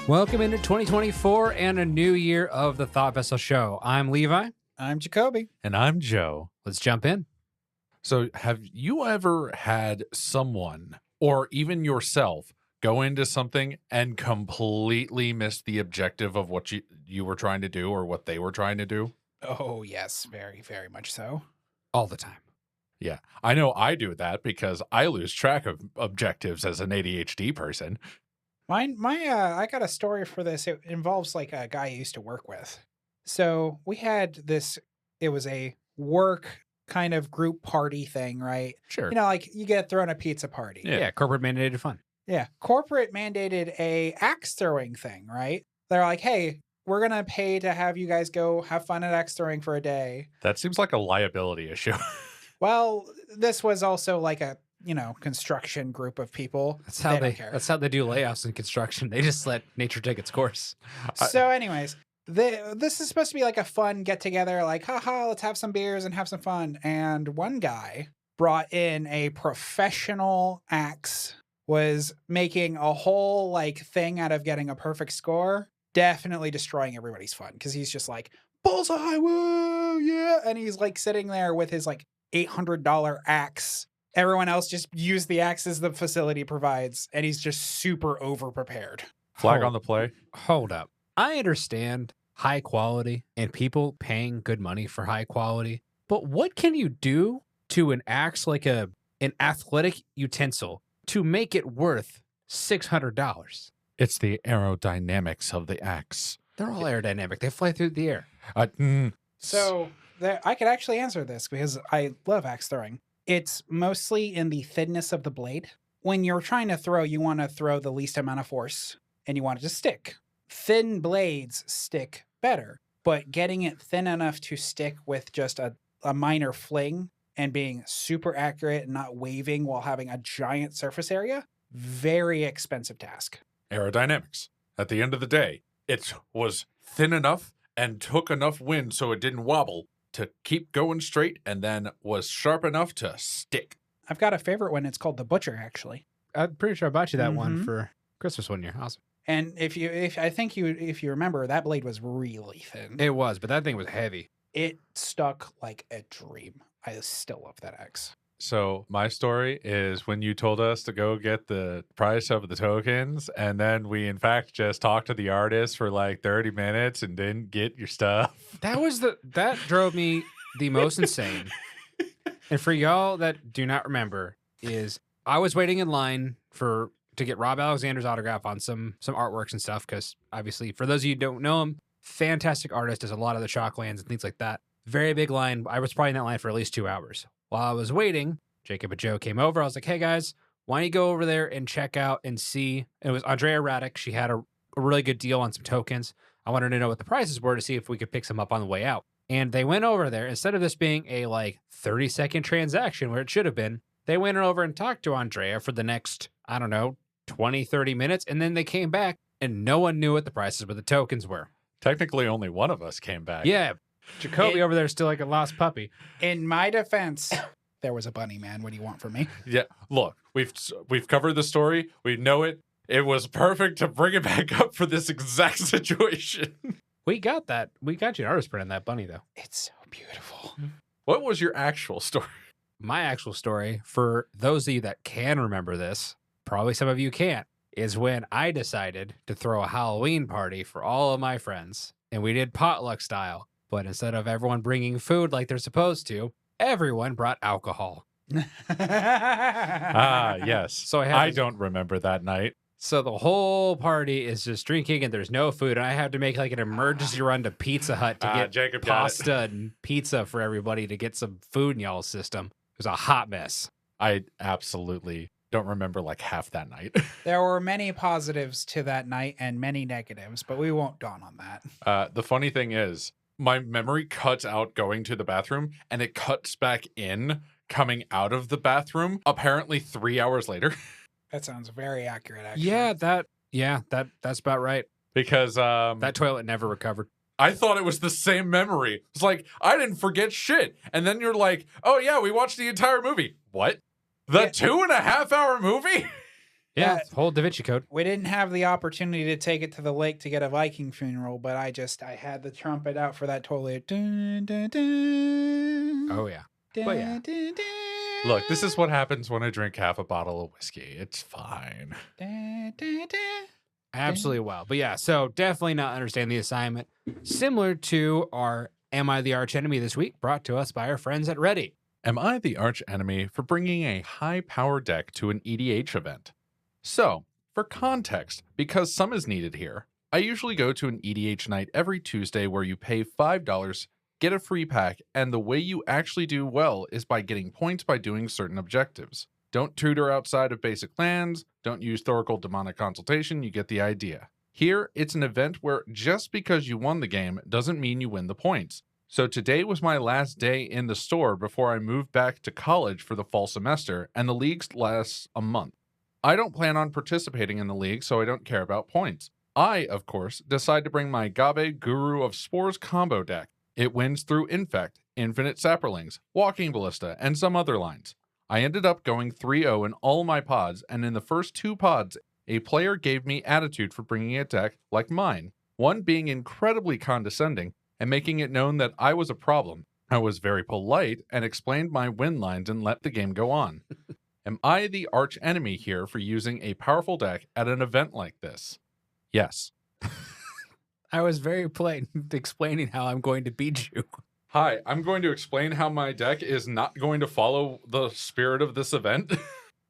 Welcome into 2024 and a new year of the Thought Vessel Show. I'm Levi. I'm Jacoby. And I'm Joe. Let's jump in. So, have you ever had someone or even yourself go into something and completely miss the objective of what you were trying to do or what they were trying to do? Oh, yes, very, very much so. All the time. Yeah, I know I do that because I lose track of objectives as an ADHD person. I got a story for this. It involves like a guy I used to work with. So we had this, it was a work kind of group party thing, right? Sure. You know, like you get thrown a pizza party. Yeah, corporate mandated fun. Yeah. Corporate mandated a axe throwing thing, right? They're like, hey, we're going to pay to have you guys go have fun at axe throwing for a day. That seems like a liability issue. Well, this was also like a, construction group of people. That's how don't care. That's how they do layoffs in construction. They just let nature take its course. So anyways, this is supposed to be like a fun get together, like, haha, let's have some beers and have some fun. And one guy brought in a professional axe, was making a whole like thing out of getting a perfect score, definitely destroying everybody's fun because he's just like, bullseye, woo, yeah. And he's like sitting there with his like $800 axe. Everyone else just use the axes the facility provides, and he's just super over prepared. Flag on the play. Hold up. I understand high quality and people paying good money for high quality, but what can you do to an axe like an athletic utensil to make it worth $600? It's the aerodynamics of the axe. They're all aerodynamic. They fly through the air. So I could actually answer this because I love axe throwing. It's mostly in the thinness of the blade. When you're trying to throw, you want to throw the least amount of force and you want it to stick. Thin blades stick better, but getting it thin enough to stick with just a minor fling and being super accurate and not waving while having a giant surface area, very expensive task. Aerodynamics. At the end of the day, it was thin enough and took enough wind so it didn't wobble to keep going straight, and then was sharp enough to stick. I've got a favorite one. It's called the Butcher, actually. I'm pretty sure I bought you that one Mhm. for Christmas one year. Awesome. And if you remember, that blade was really thin. It was, but that thing was heavy. It stuck like a dream. I still love that axe. So my story is when you told us to go get the price of the tokens, and then we in fact just talked to the artist for like 30 minutes and didn't get your stuff. That drove me the most insane. And for y'all that do not remember, is I was waiting in line to get Rob Alexander's autograph on some artworks and stuff, because obviously, for those of you who don't know him, fantastic artist, does a lot of the Shocklands and things like that. Very big line. I was probably in that line for at least 2 hours. While I was waiting, Jacob and Joe came over. I was like, hey guys, why don't you go over there and check out and see? It was Andrea Raddick. She had a really good deal on some tokens. I wanted to know what the prices were to see if we could pick some up on the way out. And they went over there. Instead of this being a like 30-second transaction where it should have been, they went over and talked to Andrea for the next, 20, 30 minutes. And then they came back and no one knew what the prices of the tokens were. Technically, only one of us came back. Yeah. Jacoby over there is still like a lost puppy. In my defense, there was a bunny, man. What do you want from me? Yeah. Look, we've covered the story. We know it. It was perfect to bring it back up for this exact situation. We got that. We got you an artist print on that bunny, though. It's so beautiful. What was your actual story? My actual story, for those of you that can remember this, probably some of you can't, is when I decided to throw a Halloween party for all of my friends. And we did potluck style. But instead of everyone bringing food like they're supposed to, everyone brought alcohol. Yes. So I don't remember that night. So the whole party is just drinking and there's no food. And I had to make like an emergency run to Pizza Hut to get Jacob got pasta and pizza for everybody to get some food in y'all's system. It was a hot mess. I absolutely don't remember like half that night. There were many positives to that night and many negatives, but we won't dawn on that. The funny thing is, my memory cuts out going to the bathroom and it cuts back in coming out of the bathroom apparently 3 hours later. That sounds very accurate, actually. That's about right. Because That toilet never recovered. I thought it was the same memory. It's like, I didn't forget shit. And then you're like, oh yeah, we watched the entire movie. What? The 2.5 hour movie? Yeah, That- whole Da Vinci Code. We didn't have the opportunity to take it to the lake to get a Viking funeral, but I had the trumpet out for that totally. Dun, dun, dun, Oh yeah. dun, but yeah. dun, dun, Look, this is what happens when I drink half a bottle of whiskey. It's fine. dun, dun, dun. Absolutely wild. But yeah, so definitely not understand the assignment. Similar to our Am I the Arch Enemy this week, brought to us by our friends at Ready. Am I the arch enemy for bringing a high power deck to an EDH event? So, for context, because some is needed here, I usually go to an EDH night every Tuesday where you pay $5, get a free pack, and the way you actually do well is by getting points by doing certain objectives. Don't tutor outside of basic lands, don't use Thoracle Demonic Consultation, you get the idea. Here, it's an event where just because you won the game doesn't mean you win the points. So today was my last day in the store before I moved back to college for the fall semester, and the leagues lasts a month. I don't plan on participating in the league, so I don't care about points. I, of course, decide to bring my Gabe Guru of Spores combo deck. It wins through Infect, Infinite Saprolings, Walking Ballista, and some other lines. I ended up going 3-0 in all my pods, and in the first 2 pods, a player gave me attitude for bringing a deck like mine, one being incredibly condescending and making it known that I was a problem. I was very polite and explained my win lines and let the game go on. Am I the arch enemy here for using a powerful deck at an event like this? Yes. I was very plain explaining how I'm going to beat you. Hi, I'm going to explain how my deck is not going to follow the spirit of this event.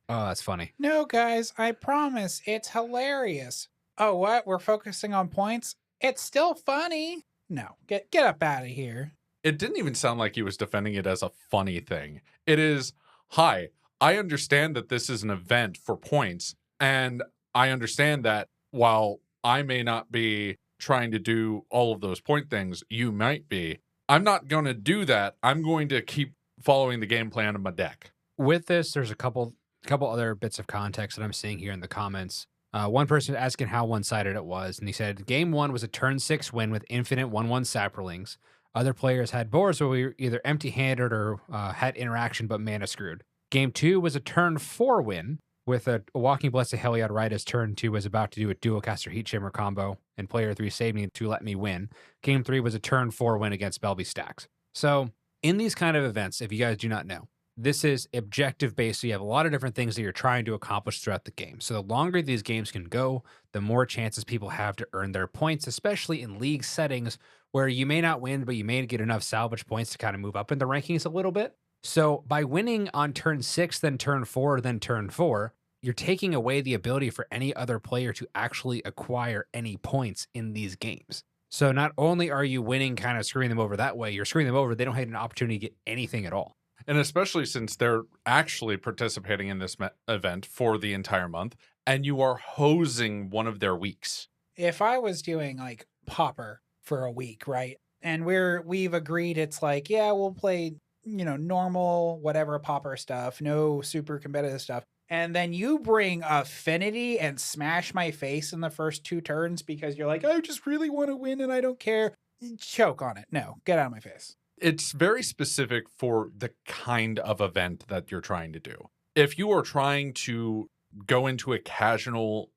Oh, that's funny. No, guys, I promise it's hilarious. Oh, what? We're focusing on points? It's still funny. No, get up out of here. It didn't even sound like he was defending it as a funny thing. It is, hi, I understand that this is an event for points, and I understand that while I may not be trying to do all of those point things, you might be. I'm not going to do that. I'm going to keep following the game plan of my deck. With this, there's a couple other bits of context that I'm seeing here in the comments. One person asking how one-sided it was, and he said, Game 1 was a turn 6 win with infinite 1/1 Saprolings. Other players had boards where we were either empty-handed or had interaction but mana screwed. Game 2 was a turn 4 win with a Walking Blessed Heliod right as turn 2 was about to do a Dualcaster Heat Shimmer combo, and player 3 saved me to let me win. Game 3 was a turn 4 win against Belby Stacks. So, in these kind of events, if you guys do not know, this is objective based. So you have a lot of different things that you're trying to accomplish throughout the game. So the longer these games can go, the more chances people have to earn their points, especially in league settings where you may not win, but you may get enough salvage points to kind of move up in the rankings a little bit. So by winning on turn 6, then turn 4, then turn 4, you're taking away the ability for any other player to actually acquire any points in these games. So not only are you winning, kind of screwing them over that way, you're screwing them over. They don't have an opportunity to get anything at all. And especially since they're actually participating in this event for the entire month, and you are hosing one of their weeks. If I was doing like Popper for a week, right? And we've agreed it's like, yeah, we'll play, normal, whatever Popper stuff, no super competitive stuff. And then you bring Affinity and smash my face in the first 2 turns because you're like, I just really want to win and I don't care. Choke on it. No, get out of my face. It's very specific for the kind of event that you're trying to do. If you are trying to go into a casual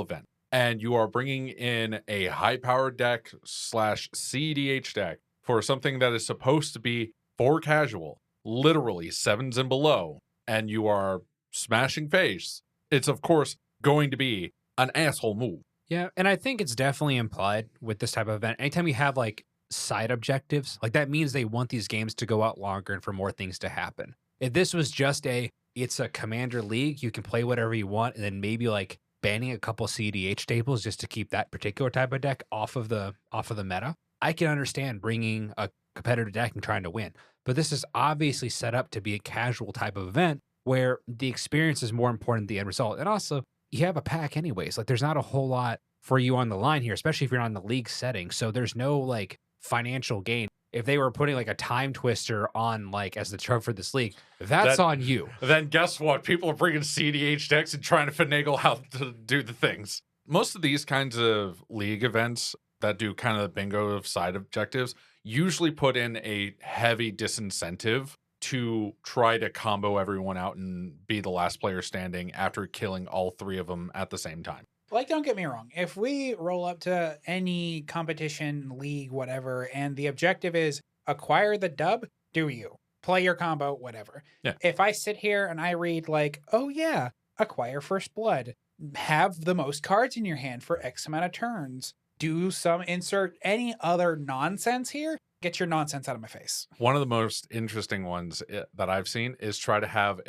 event and you are bringing in a high-powered deck / CEDH deck for something that is supposed to be for casual, literally 7s and below, and you are smashing face, it's of course going to be an asshole move. Yeah, and I think it's definitely implied with this type of event. Anytime you have like side objectives, like that means they want these games to go out longer and for more things to happen. If this was just it's a commander league, you can play whatever you want, and then maybe like banning a couple CDH staples just to keep that particular type of deck off of the meta, I can understand bringing a competitive deck and trying to win. But this is obviously set up to be a casual type of event where the experience is more important than the end result. And also, you have a pack anyways. Like there's not a whole lot for you on the line here, especially if you're not in the league setting. So there's no like financial gain. If they were putting like a time twister on like as the trope for this league, that's on you. Then guess what? People are bringing CDH decks and trying to finagle how to do the things. Most of these kinds of league events that do kind of the bingo of side objectives usually put in a heavy disincentive to try to combo everyone out and be the last player standing after killing all 3 of them at the same time. Like, don't get me wrong. If we roll up to any competition, league, whatever, and the objective is acquire the dub, do you? Play your combo, whatever. Yeah. If I sit here and I read like, oh yeah, acquire first blood, have the most cards in your hand for X amount of turns, do some insert any other nonsense here, get your nonsense out of my face. One of the most interesting ones that I've seen is try to have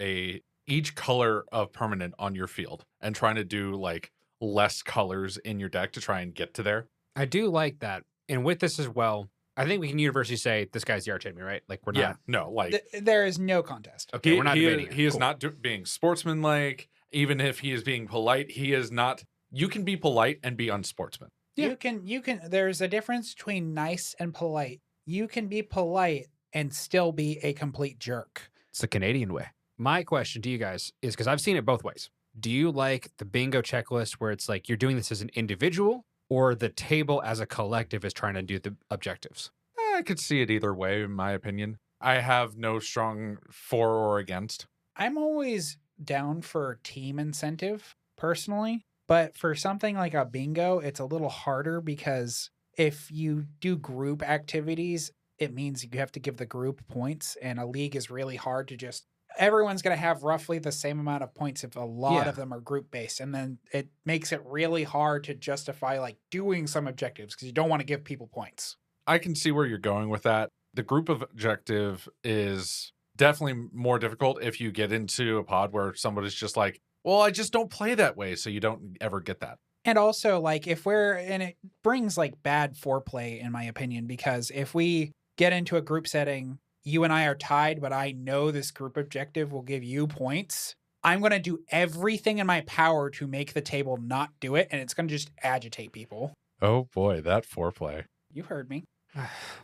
each color of permanent on your field and trying to do like less colors in your deck to try and get to there. I do like that. And with this as well, I think we can universally say this guy's the arch enemy, right? Like we're not. No, like There is no contest. Okay, we're not he debating. is Cool. not being sportsmanlike. Even if he is being polite, he is not. You can be polite and be unsportsman. Yeah. You can, there's a difference between nice and polite. You can be polite and still be a complete jerk. It's the Canadian way. My question to you guys is, because I've seen it both ways. Do you like the bingo checklist where it's like you're doing this as an individual, or the table as a collective is trying to do the objectives? I could see it either way, in my opinion. I have no strong for or against. I'm always down for team incentive personally, but for something like a bingo, it's a little harder because if you do group activities, it means you have to give the group points, and a league is really hard to just everyone's going to have roughly the same amount of points if a lot of them are group based, and then it makes it really hard to justify like doing some objectives because you don't want to give people points. I can see where you're going with that. The group objective is definitely more difficult if you get into a pod where somebody's just like, well, I just don't play that way, so you don't ever get that. And also, like, if we're, and it brings like bad foreplay, in my opinion, because if we get into a group setting, you and I are tied, but I know this group objective will give you points, I'm going to do everything in my power to make the table not do it, and it's going to just agitate people. Oh boy, that foreplay. You heard me.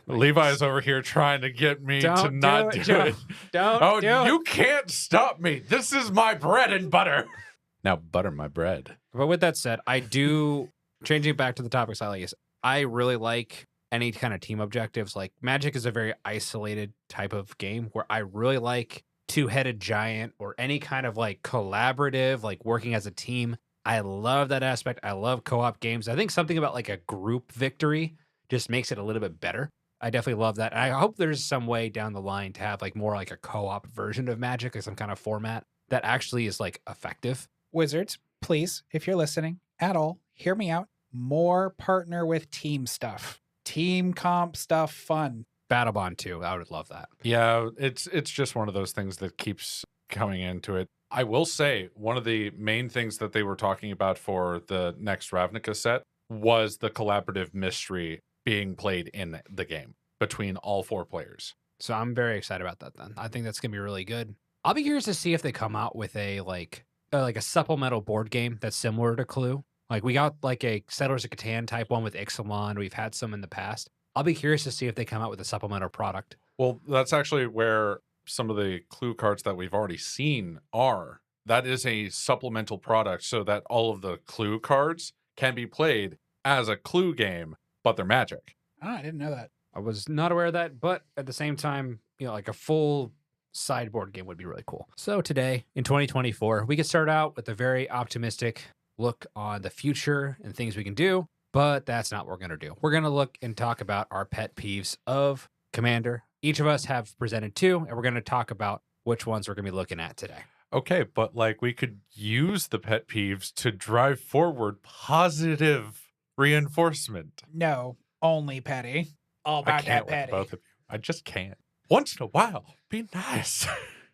Levi's over here trying to get me to not do it. Don't do you it. can't stop me. This is my bread and butter. Now butter my bread. But with that said, I do, changing back to the topic slightly, is I really like any kind of team objectives. Like Magic is a very isolated type of game where I really like two-headed giant or any kind of like collaborative, like working as a team. I love that aspect. I love co-op games. I think something about like a group victory just makes it a little bit better. I definitely love that. And I hope there's some way down the line to have like more like a co-op version of Magic, like some kind of format that actually is like effective. Wizards, please, if you're listening at all, hear me out. More partner with team stuff. Team comp stuff fun. Battle Bond 2, I would love that. Yeah, it's just one of those things that keeps coming into it. I will say one of the main things that they were talking about for the next Ravnica set was the collaborative mystery being played in the game between all 4 players. So I'm very excited about that then. I think that's going to be really good. I'll be curious to see if they come out with a like a supplemental board game that's similar to Clue. Like we got like a Settlers of Catan type one with Ixalan. We've had some in the past. I'll be curious to see if they come out with a supplemental product. Well, that's actually where some of the Clue cards that we've already seen are. That is a supplemental product so that all of the Clue cards can be played as a Clue game, but they're Magic. Oh, I didn't know that. I was not aware of that, but at the same time, like a full sideboard game would be really cool. So today in 2024, we could start out with a very optimistic look on the future and things we can do, but that's not what we're going to do. We're going to look and talk about our pet peeves of Commander. Each of us have presented 2, and we're going to talk about which ones we're going to be looking at today. Okay, but like we could use the pet peeves to drive forward positive reinforcement. No, only petty. All I about can't that with petty. both of you. I just can't. Once in a while, be nice.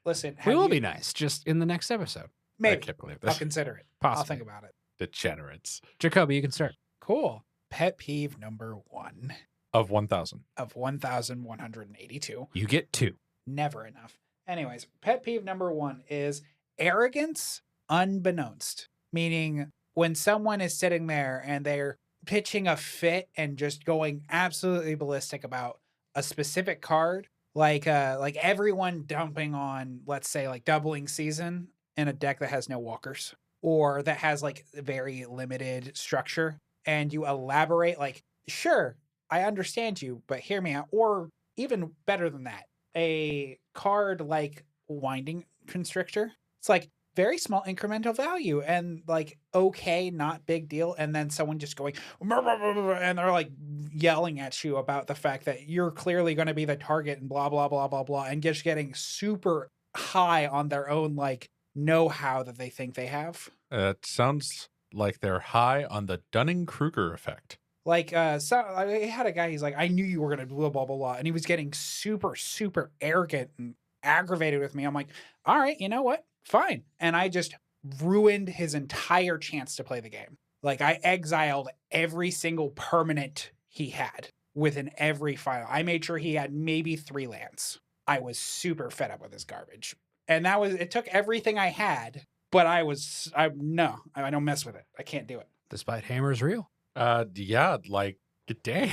Listen, We have will you- be nice just in the next episode. I Maybe. can't believe I'll this. consider it. Possibly. I'll think about it. Degenerates Jacoby, you can start. Cool. Pet peeve number 1 of 1,000. of 1,182. You get 2. Never enough. Anyways, pet peeve number 1 is arrogance unbeknownst. Meaning when someone is sitting there and they're pitching a fit and just going absolutely ballistic about a specific card, like everyone dumping on, let's say, like doubling season in a deck that has no walkers or that has like very limited structure, and you elaborate like, sure, I understand you, but hear me out. Or even better than that, a card like Winding Constrictor. It's like very small incremental value and like okay, not big deal. And then someone just going and they're like yelling at you about the fact that you're clearly going to be the target and blah blah blah blah blah, and just getting super high on their own like know-how that they think they have. It sounds like they're high on the Dunning-Kruger effect. Like, so I had a guy, he's like, I knew you were going to blah, blah, blah, blah. And he was getting super, super arrogant and aggravated with me. I'm like, all right, you know what? Fine. And I just ruined his entire chance to play the game. Like, I exiled every single permanent he had within every file. I made sure he had maybe 3 lands. I was super fed up with this garbage. And it took everything I had, but I don't mess with it. I can't do it. Despite Hammer's real. Yeah, like, dang.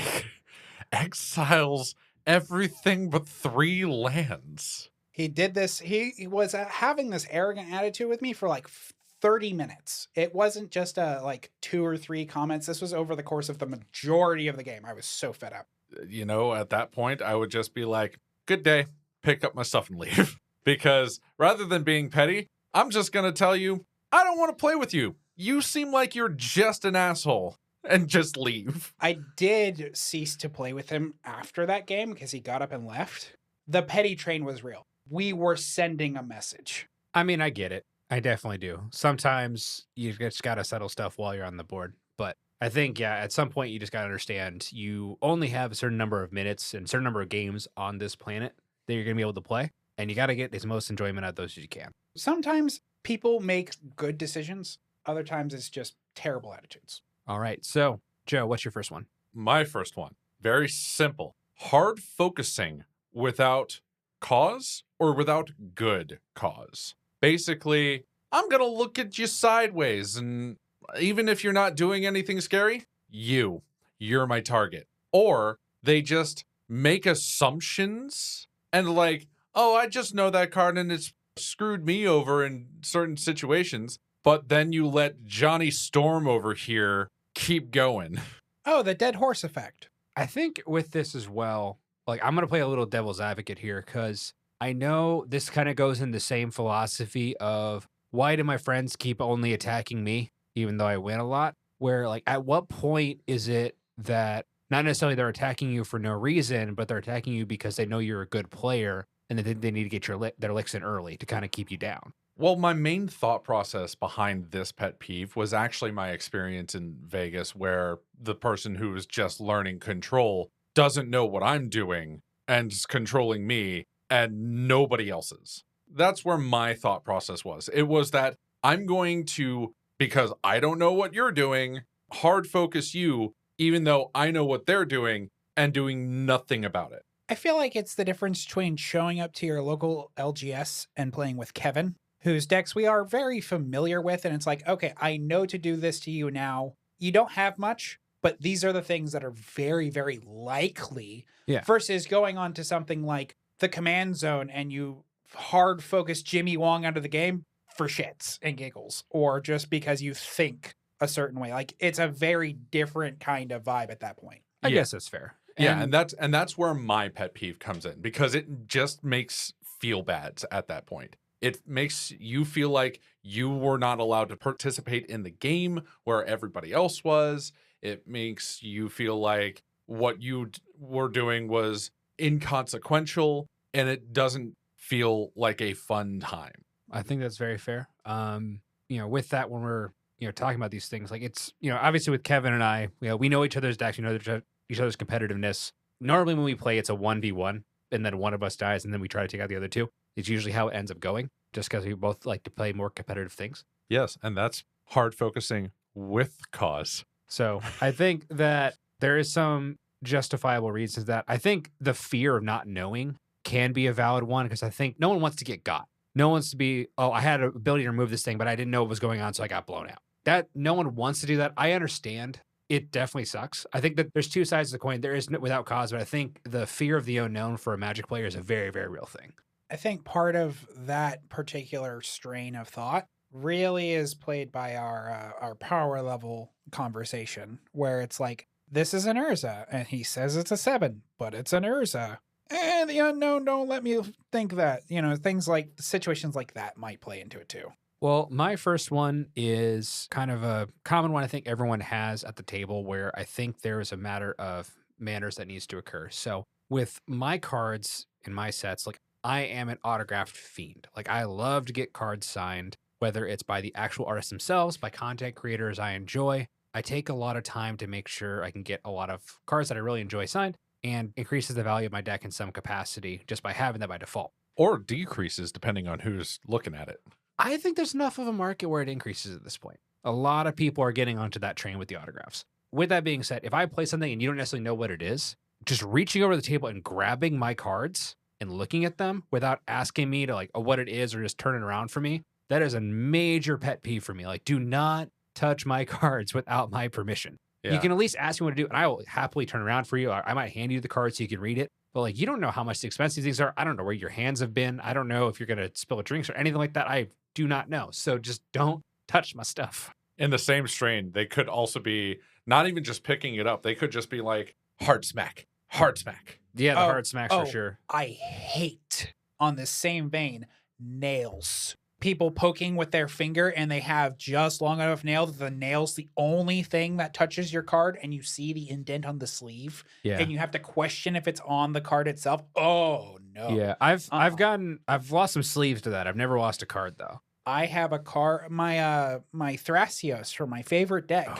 Exiles everything but 3 lands. He did this. He was having this arrogant attitude with me for like 30 minutes. It wasn't just like 2 or 3 comments. This was over the course of the majority of the game. I was so fed up. You know, at that point, I would just be like, good day, pick up my stuff and leave. Because rather than being petty, I'm just going to tell you, I don't want to play with you. You seem like you're just an asshole. And just leave. I did cease to play with him after that game because he got up and left. The petty train was real. We were sending a message. I mean, I get it. I definitely do. Sometimes you just got to settle stuff while you're on the board. But I think, yeah, at some point you just got to understand you only have a certain number of minutes and a certain number of games on this planet that you're going to be able to play. And you got to get as most enjoyment out of those as you can. Sometimes people make good decisions. Other times it's just terrible attitudes. All right. So, Joe, what's your first one? My first one. Very simple. Hard focusing without cause or without good cause. Basically, I'm going to look at you sideways, and even if you're not doing anything scary, you're my target. Or they just make assumptions and like, oh, I just know that card and it's screwed me over in certain situations. But then you let Johnny Storm over here keep going. Oh, the dead horse effect. I think with this as well, like I'm going to play a little devil's advocate here because I know this kind of goes in the same philosophy of why do my friends keep only attacking me even though I win a lot? Where like at what point is it that not necessarily they're attacking you for no reason, but they're attacking you because they know you're a good player and they need to get their licks in early to kind of keep you down? Well, my main thought process behind this pet peeve was actually my experience in Vegas, where the person who is just learning control doesn't know what I'm doing and is controlling me and nobody else's. That's where my thought process was. It was that I'm going to, because I don't know what you're doing, hard focus you, even though I know what they're doing and doing nothing about it. I feel like it's the difference between showing up to your local LGS and playing with Kevin, whose decks we are very familiar with. And it's like, okay, I know to do this to you now. You don't have much, but these are the things that are very, very likely. Yeah. Versus going on to something like the Command Zone and you hard focus Jimmy Wong out of the game for shits and giggles, or just because you think a certain way. Like it's a very different kind of vibe at that point. I guess that's fair. Yeah, and that's where my pet peeve comes in, because it just makes feel bads at that point. It makes you feel like you were not allowed to participate in the game where everybody else was. It makes you feel like what you were doing was inconsequential, and it doesn't feel like a fun time. I think that's very fair. With that, when we're, talking about these things, like it's, obviously with Kevin and I, we know each other's decks, we know each other's competitiveness. Normally when we play, it's a 1v1 and then one of us dies and then we try to take out the other two. It's usually how it ends up going, just because we both like to play more competitive things. Yes, and that's hard focusing with cause. So I think that there is some justifiable reasons that I think the fear of not knowing can be a valid one, because I think no one wants to get got. No one wants to be, oh, I had an ability to remove this thing, but I didn't know what was going on, so I got blown out. That no one wants to do that. I understand. It definitely sucks. I think that there's two sides of the coin. There is no without cause, but I think the fear of the unknown for a Magic player is a very, very real thing. I think part of that particular strain of thought really is played by our power level conversation, where it's like, this is an Urza, and he says it's a 7, but it's an Urza. the unknown don't let me think that. Things like situations like that might play into it too. Well, my first one is kind of a common one I think everyone has at the table where I think there is a matter of manners that needs to occur. So with my cards in my sets, like I am an autographed fiend. Like I love to get cards signed, whether it's by the actual artists themselves, by content creators I enjoy. I take a lot of time to make sure I can get a lot of cards that I really enjoy signed and increases the value of my deck in some capacity just by having that by default. Or decreases depending on who's looking at it. I think there's enough of a market where it increases at this point. A lot of people are getting onto that train with the autographs. With that being said, if I play something and you don't necessarily know what it is, just reaching over the table and grabbing my cards and looking at them without asking me to like what it is or just turn it around for me, that is a major pet peeve for me. Like, do not touch my cards without my permission. Yeah. You can at least ask me what to do, and I will happily turn around for you. I might hand you the card so you can read it. But like, you don't know how much expensive these are. I don't know where your hands have been. I don't know if you're gonna spill a drinks or anything like that. I do not know. So just don't touch my stuff. In the same strain, they could also be not even just picking it up. They could just be like hard smack, hard smack. Yeah, the Oh, hard smacks oh. for sure. I hate, on the same vein, nails. People poking with their finger and they have just long enough nail that the nail's the only thing that touches your card and you see the indent on the sleeve Yeah. and you have to question if it's on the card itself. Oh no. Yeah. I've lost some sleeves to that. I've never lost a card though. I have a card, my Thrasios from my favorite deck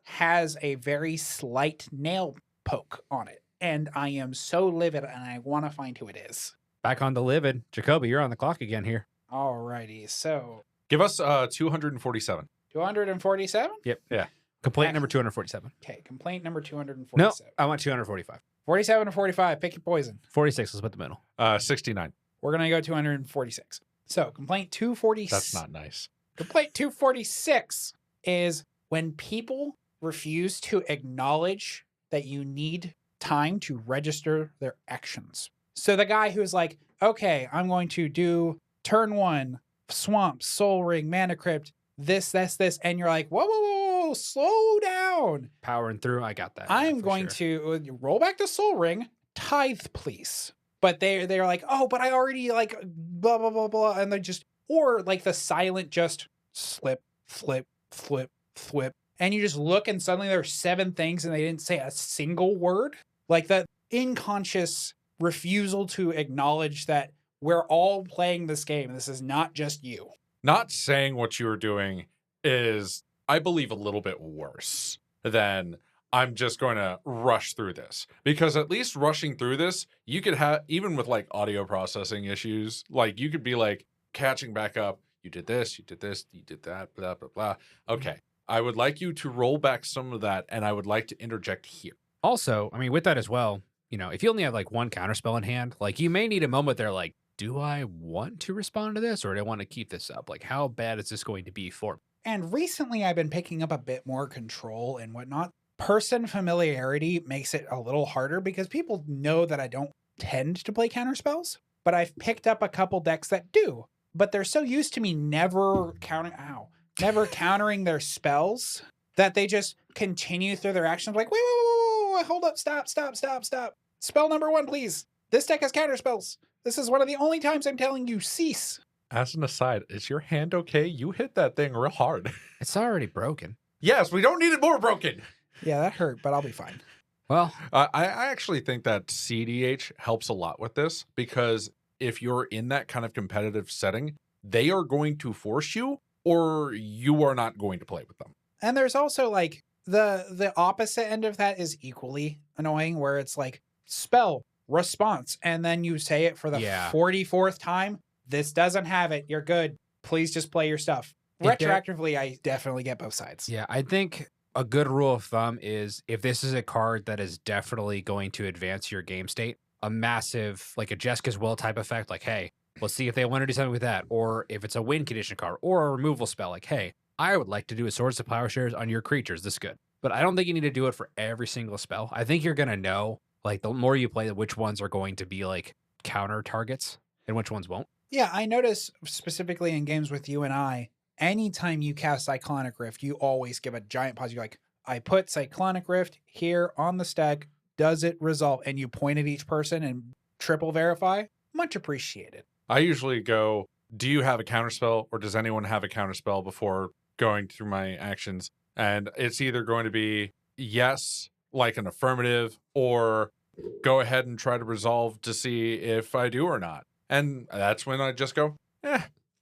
has a very slight nail poke on it. And I am so livid and I want to find who it is. Back on the livid. Jacoby, you're on the clock again here. Alrighty, so Give us 247. 247? Yep. Yeah. Complaint number 247. Okay, complaint number 247. No, I want 245. 47 to 45, pick your poison. 46 is about the middle. 69. We're going to go 246. So, complaint 246. That's not nice. Complaint 246 is when people refuse to acknowledge that you need time to register their actions. So, the guy who's like, okay, I'm going to do turn 1, Swamp, Soul Ring, Mana Crypt, this, and you're like, whoa, slow down. Powering through. I got that. I'm going to roll back the Soul Ring, tithe, please. But they're like, oh, but I already like blah, blah, blah, blah. And they're just, or like the silent just slip, flip. And you just look and suddenly there's 7 things and they didn't say a single word. Like that unconscious refusal to acknowledge that we're all playing this game. This is not just you. Not saying what you were doing is, I believe, a little bit worse than I'm just going to rush through this. Because at least rushing through this, you could have, even with like audio processing issues, like you could be like catching back up. You did this, you did that, blah, blah, blah. Okay. I would like you to roll back some of that, and I would like to interject here. Also, I mean, with that as well, if you only have like one counterspell in hand, like you may need a moment there like, do I want to respond to this or do I want to keep this up? Like, how bad is this going to be for me? And recently I've been picking up a bit more control and whatnot. Person familiarity makes it a little harder because people know that I don't tend to play counterspells, but I've picked up a couple decks that do. But they're so used to me never countering their spells that they just continue through their actions like, wait, hold up, stop. Spell number 1, please. This deck has counterspells. This is one of the only times I'm telling you cease. As an aside, is your hand okay? You hit that thing real hard. It's already broken. Yes, we don't need it more broken. Yeah, that hurt, but I'll be fine. Well, I actually think that CDH helps a lot with this because if you're in that kind of competitive setting, they are going to force you or you are not going to play with them. And there's also like the opposite end of that is equally annoying where it's like spell response and then you say it for the 44th time. This doesn't have it. You're good. Please just play your stuff. Retroactively, I definitely get both sides. Yeah, I think a good rule of thumb is if this is a card that is definitely going to advance your game state, a massive, like a Jessica's Will type effect, like, hey, let's see if they want to do something with that. Or if it's a win condition card or a removal spell, like, hey, I would like to do a Swords of Plowshares on your creatures. This is good. But I don't think you need to do it for every single spell. I think you're going to know, like, the more you play, which ones are going to be, like, counter targets and which ones won't. Yeah, I notice specifically in games with you and I, anytime you cast Cyclonic Rift, you always give a giant pause. You're like, I put Cyclonic Rift here on the stack. Does it resolve? And you point at each person and triple verify, much appreciated. I usually go, do you have a counterspell or does anyone have a counterspell before going through my actions? And it's either going to be yes, like an affirmative, or go ahead and try to resolve to see if I do or not. And that's when I just go,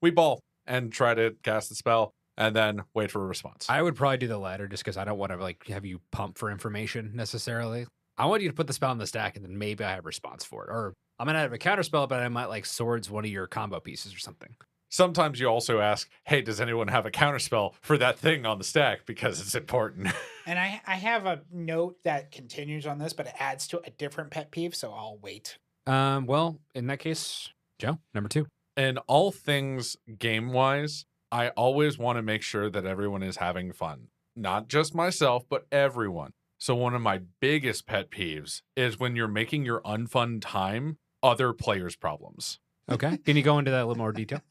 we ball, and try to cast the spell and then wait for a response. I would probably do the latter just because I don't want to like have you pump for information necessarily. I want you to put the spell in the stack and then maybe I have a response for it. Or I'm going to have a counter spell, but I might like swords one of your combo pieces or something. Sometimes you also ask, hey, does anyone have a counterspell for that thing on the stack? Because it's important. And I have a note that continues on this, but it adds to a different pet peeve, so I'll wait. Well, in that case, Joe, number 2. In all things game-wise, I always want to make sure that everyone is having fun. Not just myself, but everyone. So one of my biggest pet peeves is when you're making your unfun time other players' problems. Okay. Can you go into that in a little more detail?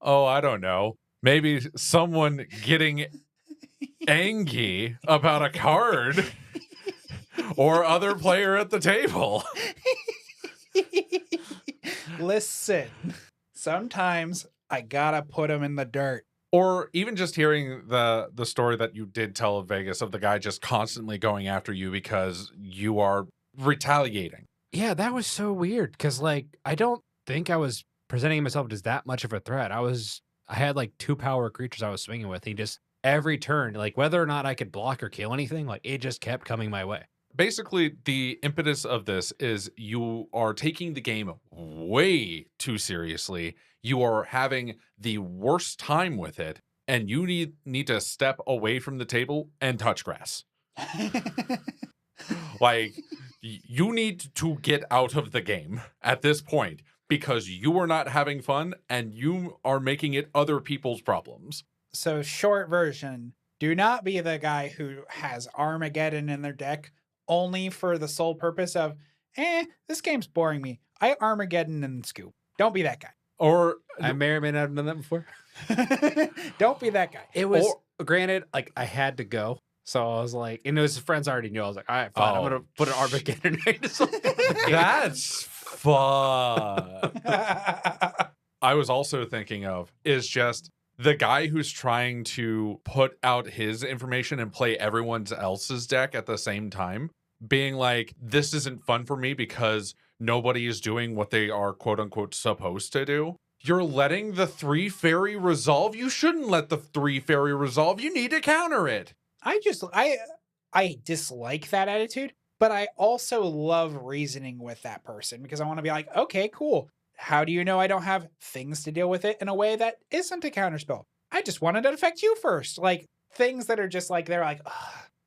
Oh, I don't know. Maybe someone getting angry about a card or other player at the table. Listen, sometimes I gotta put them in the dirt. Or even just hearing the story that you did tell of Vegas of the guy just constantly going after you because you are retaliating. Yeah, that was so weird because like I don't think I was presenting myself as that much of a threat. I had like 2 power creatures I was swinging with. He just every turn, like whether or not I could block or kill anything, like it just kept coming my way. Basically, the impetus of this is you are taking the game way too seriously. You are having the worst time with it, and you need to step away from the table and touch grass. Like, you need to get out of the game at this point because you are not having fun and you are making it other people's problems. So, short version, do not be the guy who has Armageddon in their deck only for the sole purpose of, this game's boring me. I Armageddon and scoop. Don't be that guy. Or I may or may not have done that before. Don't be that guy. It was granted, like I had to go. So I was like, and his friends already knew. I was like, all right, fine. I'm going to put an Armageddon next to something. That's fun. I was also thinking of is just the guy who's trying to put out his information and play everyone else's deck at the same time, being like, this isn't fun for me because nobody is doing what they are quote unquote supposed to do. You're letting the 3 fairy resolve. You shouldn't let the 3 fairy resolve. You need to counter it. I dislike that attitude, but I also love reasoning with that person because I want to be like, okay, cool. How do you know I don't have things to deal with it in a way that isn't a counterspell? I just wanted to affect you first. Like things that are just like, they're like,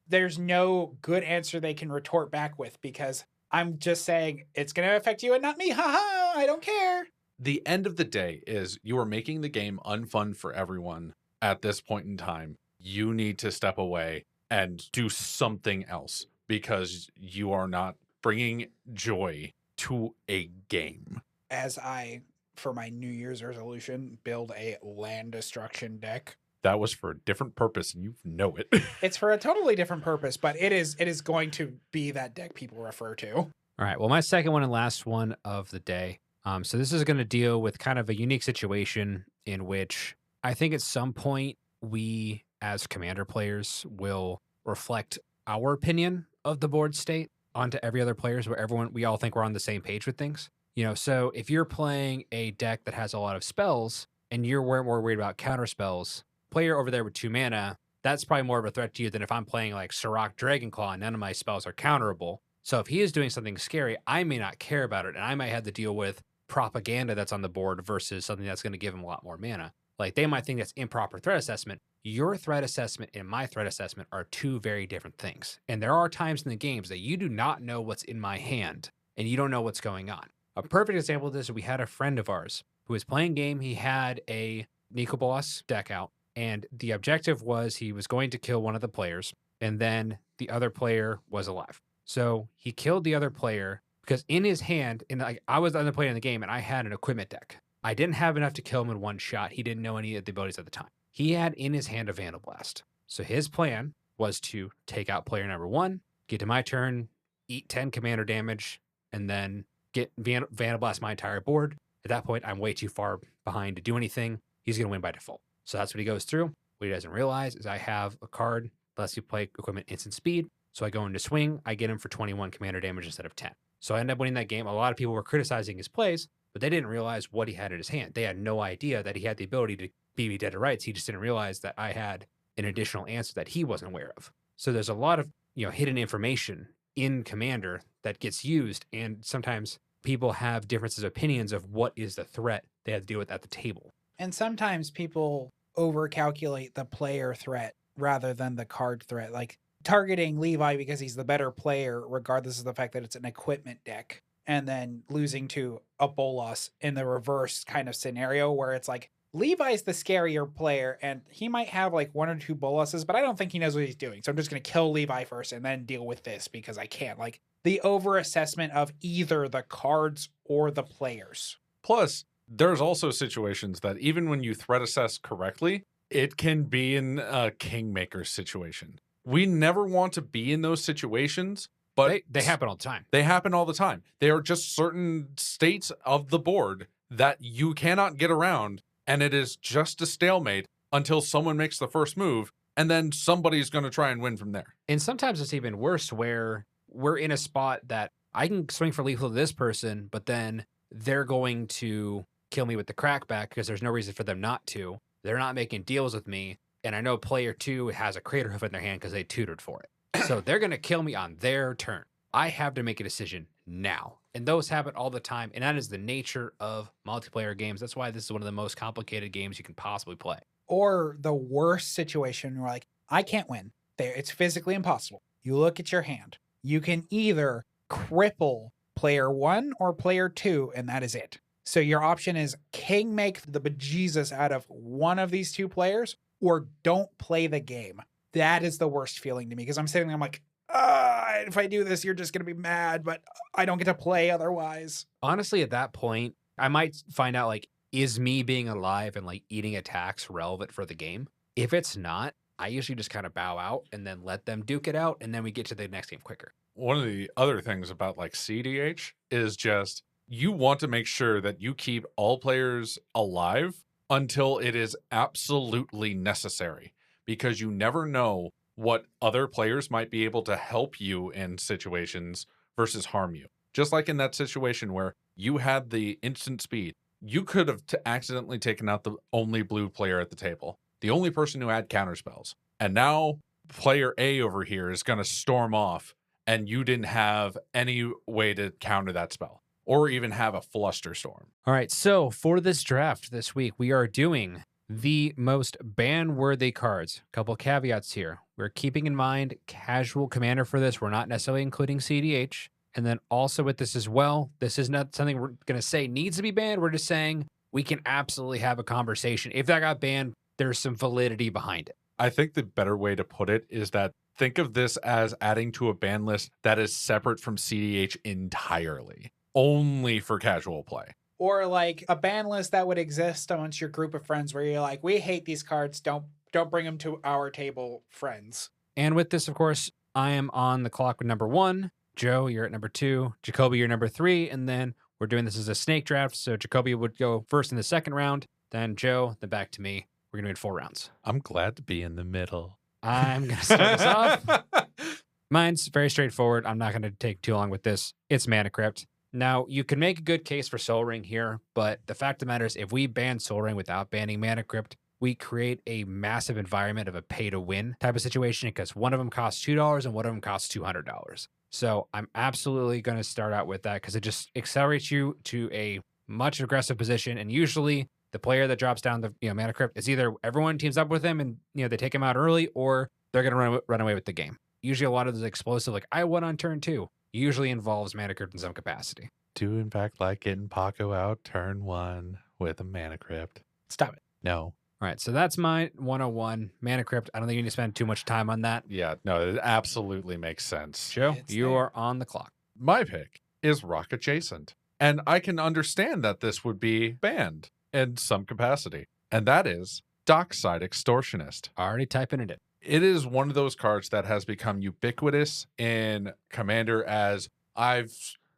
there's no good answer they can retort back with because I'm just saying it's going to affect you and not me. Haha, I don't care. The end of the day is you are making the game unfun for everyone at this point in time. You need to step away and do something else because you are not bringing joy to a game. As I, for my New Year's resolution, build a land destruction deck. That was for a different purpose and you know it. It's for a totally different purpose, but it is going to be that deck people refer to. All right. Well, my second one and last one of the day. So this is going to deal with kind of a unique situation in which I think at some point we as commander players will reflect our opinion of the board state onto every other players where we all think we're on the same page with things. So if you're playing a deck that has a lot of spells and you're more worried about counter spells, player over there with 2 mana, that's probably more of a threat to you than if I'm playing like Sirach Dragonclaw and none of my spells are counterable. So if he is doing something scary, I may not care about it and I might have to deal with propaganda that's on the board versus something that's going to give him a lot more mana. Like they might think that's improper threat assessment. Your threat assessment and my threat assessment are 2 very different things. And there are times in the games that you do not know what's in my hand and you don't know what's going on. A perfect example of this is we had a friend of ours who was playing game. He had a Nico Boss deck out and the objective was he was going to kill one of the players and then the other player was alive. So he killed the other player because in his hand, and like I was the other player in the game and I had an equipment deck. I didn't have enough to kill him in one shot. He didn't know any of the abilities at the time. He had in his hand a Vandal Blast. So his plan was to take out player number 1, get to my turn, eat 10 commander damage, and then get Vanderblast my entire board. At that point, I'm way too far behind to do anything. He's going to win by default. So that's what he goes through. What he doesn't realize is I have a card that lets you play equipment instant speed. So I go into swing. I get him for 21 commander damage instead of 10. So I end up winning that game. A lot of people were criticizing his plays, but they didn't realize what he had in his hand. They had no idea that he had the ability to beat me dead to rights. He just didn't realize that I had an additional answer that he wasn't aware of. So there's a lot of hidden information in Commander that gets used, and sometimes people have differences of opinions of what is the threat they have to deal with at the table. And sometimes people overcalculate the player threat rather than the card threat. Like targeting Levi because he's the better player, regardless of the fact that it's an equipment deck, and then losing to a Bolas in the reverse kind of scenario where it's like, Levi's the scarier player, and he might have like 1 or 2 Bolases, but I don't think he knows what he's doing. So I'm just going to kill Levi first and then deal with this because I can't. Like the overassessment of either the cards or the players. Plus, there's also situations that even when you threat assess correctly, it can be in a kingmaker situation. We never want to be in those situations, but they happen all the time. They happen all the time. They are just certain states of the board that you cannot get around. And it is just a stalemate until someone makes the first move, and then somebody's going to try and win from there. And sometimes it's even worse where we're in a spot that I can swing for lethal to this person, but then they're going to kill me with the crackback because there's no reason for them not to. They're not making deals with me. And I know player 2 has a crater hoof in their hand because they tutored for it. So they're going to kill me on their turn. I have to make a decision now. And those happen all the time. And that is the nature of multiplayer games. That's why this is one of the most complicated games you can possibly play. Or the worst situation where like, I can't win. It's physically impossible. You look at your hand. You can either cripple player 1 or player 2, and that is it. So your option is king make the bejesus out of one of these 2 players, or don't play the game. That is the worst feeling to me because I'm sitting there, I'm like, if I do this, you're just going to be mad, but I don't get to play otherwise. Honestly, at that point, I might find out, like, is me being alive and, like, eating attacks relevant for the game? If it's not, I usually just kind of bow out and then let them duke it out, and then we get to the next game quicker. One of the other things about, like, CDH is just you want to make sure that you keep all players alive until it is absolutely necessary, because you never know what other players might be able to help you in situations versus harm you. Just like in that situation where you had the instant speed, you could have accidentally taken out the only blue player at the table, the only person who had counterspells. And now player A over here is going to storm off, and you didn't have any way to counter that spell or even have a flusterstorm. All right, so for this draft this week, we are doing the most ban-worthy cards. A couple caveats here. We're keeping in mind casual commander for this. We're not necessarily including CDH. And then also with this as well, this is not something we're going to say needs to be banned. We're just saying we can absolutely have a conversation. If that got banned, there's some validity behind it. I think the better way to put it is that think of this as adding to a ban list that is separate from CDH entirely, only for casual play. Or like a ban list that would exist amongst your group of friends where you're like, we hate these cards. Don't bring them to our table, friends. And with this, of course, I am on the clock with number 1. Joe, you're at number 2. Jacoby, you're number 3. And then we're doing this as a snake draft. So Jacoby would go first in the second round, then Joe, then back to me. We're going to do 4 rounds. I'm glad to be in the middle. I'm going to start us off. Mine's very straightforward. I'm not going to take too long with this. It's Mana Crypt. Now, you can make a good case for Soul Ring here, but the fact of the matter is, if we ban Soul Ring without banning Mana Crypt, we create a massive environment of a pay-to-win type of situation because one of them costs $2 and one of them costs $200. So I'm absolutely going to start out with that because it just accelerates you to a much aggressive position. And usually the player that drops down the Mana Crypt is either everyone teams up with him and they take him out early, or they're going to run away with the game. Usually a lot of those explosive, like I won on turn 2, usually involves Mana Crypt in some capacity. Do in fact like getting Paco out turn 1 with a Mana Crypt. Stop it. No. All right, so that's my 101 Mana Crypt. I don't think you need to spend too much time on that. Yeah, no, it absolutely makes sense. Joe, It's you there. are on the clock. My pick is Rock Adjacent. And I can understand that this would be banned in some capacity. And that is Dockside Extortionist. Already typing it in. It is one of those cards that has become ubiquitous in Commander as I've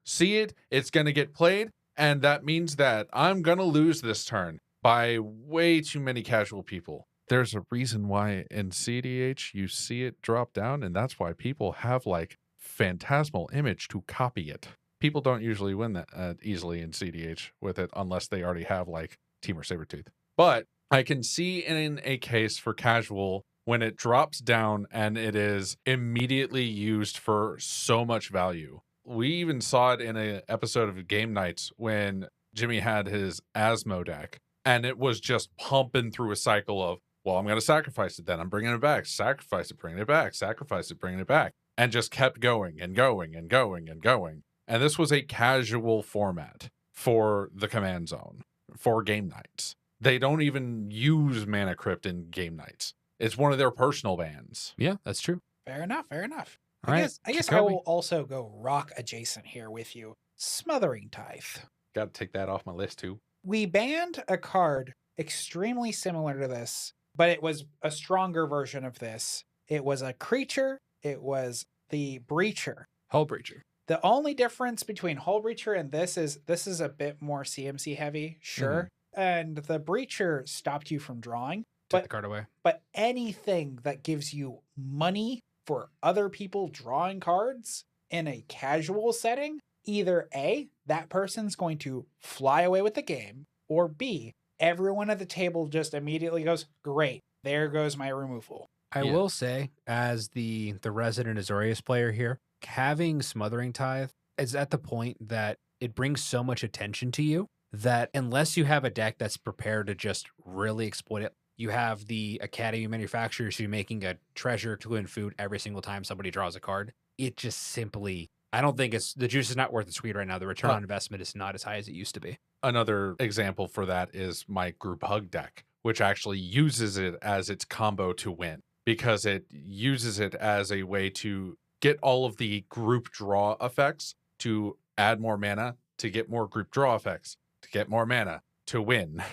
see it, it's going to get played, and that means that I'm going to lose this turn by way too many casual people. There's a reason why in CDH you see it drop down, and that's why people have like Phantasmal Image to copy it. People don't usually win that easily in CDH with it unless they already have like Team or Sabretooth. But I can see in a case for casual when it drops down and it is immediately used for so much value. We even saw it in an episode of Game Nights when Jimmy had his Asmo deck, and it was just pumping through a cycle of, well, I'm going to sacrifice it, then I'm bringing it back, sacrifice it, bringing it back, sacrifice it, bringing it back, and just kept going and going and going and going. And this was a casual format for the Command Zone, for Game Nights. They don't even use Mana Crypt in Game Nights. It's one of their personal bans. Yeah, that's true. Fair enough. Fair enough. All right, I guess I Jacoby. will also go rock adjacent here with you. Smothering Tithe. Got to take that off my list too. We banned a card extremely similar to this, but it was a stronger version of this. It was a creature. It was the Breacher. Hull Breacher. The only difference between Hull Breacher and this is a bit more CMC heavy, sure. And the Breacher stopped you from drawing. Took the card away. But anything that gives you money for other people drawing cards in a casual setting, either A, that person's going to fly away with the game, or B, everyone at the table just immediately goes, great, there goes my removal. I will say, as the resident Azorius player here, having Smothering Tithe is at the point that it brings so much attention to you that unless you have a deck that's prepared to just really exploit it, you have the Academy manufacturers who making a treasure to win food every single time somebody draws a card. It just simply, I don't think the juice is not worth the squeeze right now. The return on investment is not as high as it used to be. Another example for that is my Group Hug deck, which actually uses it as its combo to win, because it uses it as a way to get all of the group draw effects, to add more mana, to get more group draw effects, to get more mana, to win.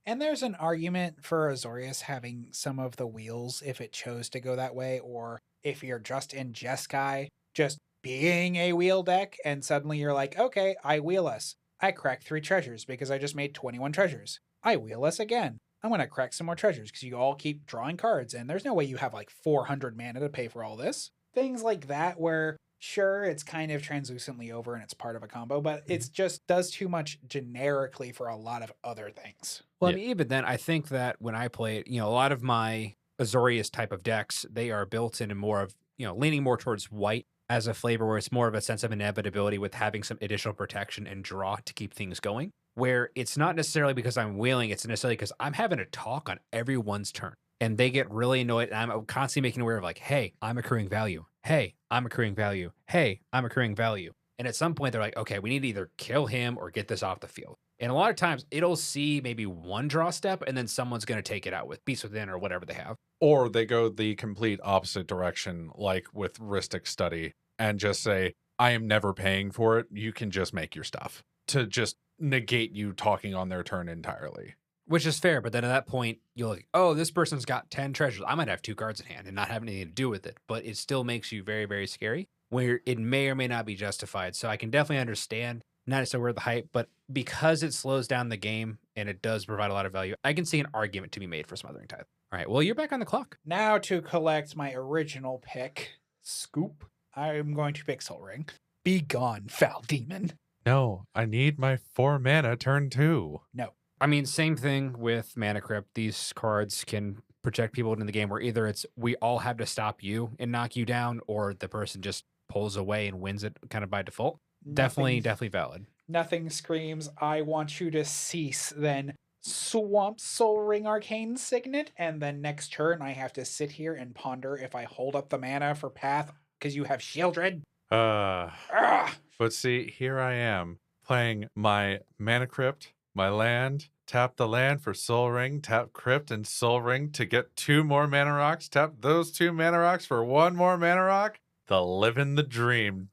And there's an argument for Azorius having some of the wheels if it chose to go that way, or if you're just in Jeskai, just being a wheel deck, and suddenly you're like, okay, I wheel us. I cracked 3 treasures because I just made 21 treasures. I wheel us again. I'm going to crack some more treasures because you all keep drawing cards, and there's no way you have like 400 mana to pay for all this. Things like that where, sure, it's kind of translucently over and it's part of a combo, but it's just does too much generically for a lot of other things. Well, I mean, even then, I think that when I play it, a lot of my Azorius type of decks, they are built in more of, leaning more towards white as a flavor where it's more of a sense of inevitability with having some additional protection and draw to keep things going, where it's not necessarily because I'm wheeling, it's necessarily because I'm having a talk on everyone's turn. And they get really annoyed. And I'm constantly making aware of like, hey, I'm accruing value. Hey, I'm accruing value. Hey, I'm accruing value. And at some point, they're like, okay, we need to either kill him or get this off the field. And a lot of times, it'll see maybe one draw step, and then someone's going to take it out with Beast Within or whatever they have. Or they go the complete opposite direction, like with Rhystic Study, and just say, I am never paying for it. You can just make your stuff, to just negate you talking on their turn entirely. Which is fair, but then at that point, you're like, oh, this person's got 10 treasures. I might have 2 cards in hand and not have anything to do with it. But it still makes you very, very scary, where it may or may not be justified. So I can definitely understand, not necessarily worth the hype, but because it slows down the game and it does provide a lot of value, I can see an argument to be made for Smothering Tithe. All right, well, you're back on the clock. Now to collect my original pick, Scoop, I'm going to pick Soul Ring. Be gone, foul demon. No, I need my 4 mana turn 2. No. I mean, same thing with Mana Crypt. These cards can project people into the game where either it's we all have to stop you and knock you down, or the person just pulls away and wins it kind of by default. Definitely valid. Nothing screams, I want you to cease, then swamp Soul Ring Arcane Signet, and then next turn I have to sit here and ponder if I hold up the mana for Path because you have Shieldred. But see, here I am playing my Mana Crypt, my land, tap the land for Soul Ring, tap Crypt and Soul Ring to get 2 more mana rocks, tap those 2 mana rocks for 1 more mana rock. The living the dream.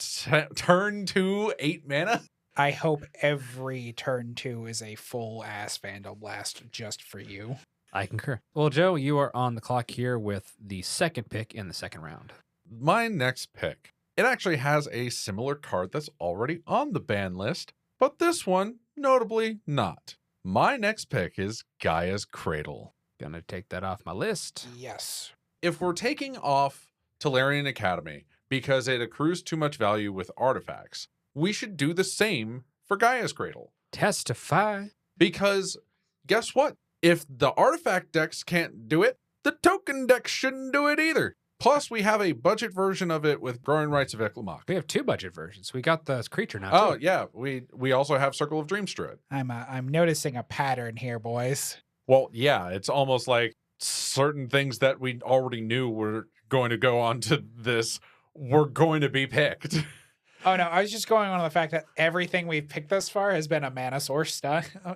Turn 2, 8 mana. I hope every turn 2 is a full ass Vandal Blast just for you. I concur. Well, Joe, you are on the clock here with the second pick in the second round. My next pick It actually has a similar card that's already on the ban list, but this one, notably not. My next pick is Gaia's Cradle. Gonna take that off my list. Yes. If we're taking off Tolarian Academy because it accrues too much value with artifacts, we should do the same for Gaia's Cradle. Testify. Because guess what? If the artifact decks can't do it, the token decks shouldn't do it either. Plus, we have a budget version of it with Growing Rights of Iklamok. We have 2 budget versions. We got the creature now. Oh, too. yeah. We also have Circle of Dreams Druid. I'm noticing a pattern here, boys. Well, yeah, it's almost like certain things that we already knew were going to go on to this were going to be picked. Oh no, I was just going on the fact that everything we've picked thus far has been a mana source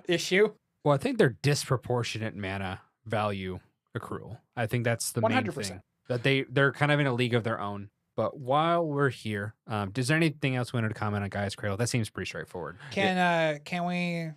issue. Well, I think they're disproportionate mana value accrual. I think that's the main 100%. thing. That they're kind of in a league of their own. But while we're here, is there anything else we wanted to comment on Gaia's Cradle? That seems pretty straightforward. Can we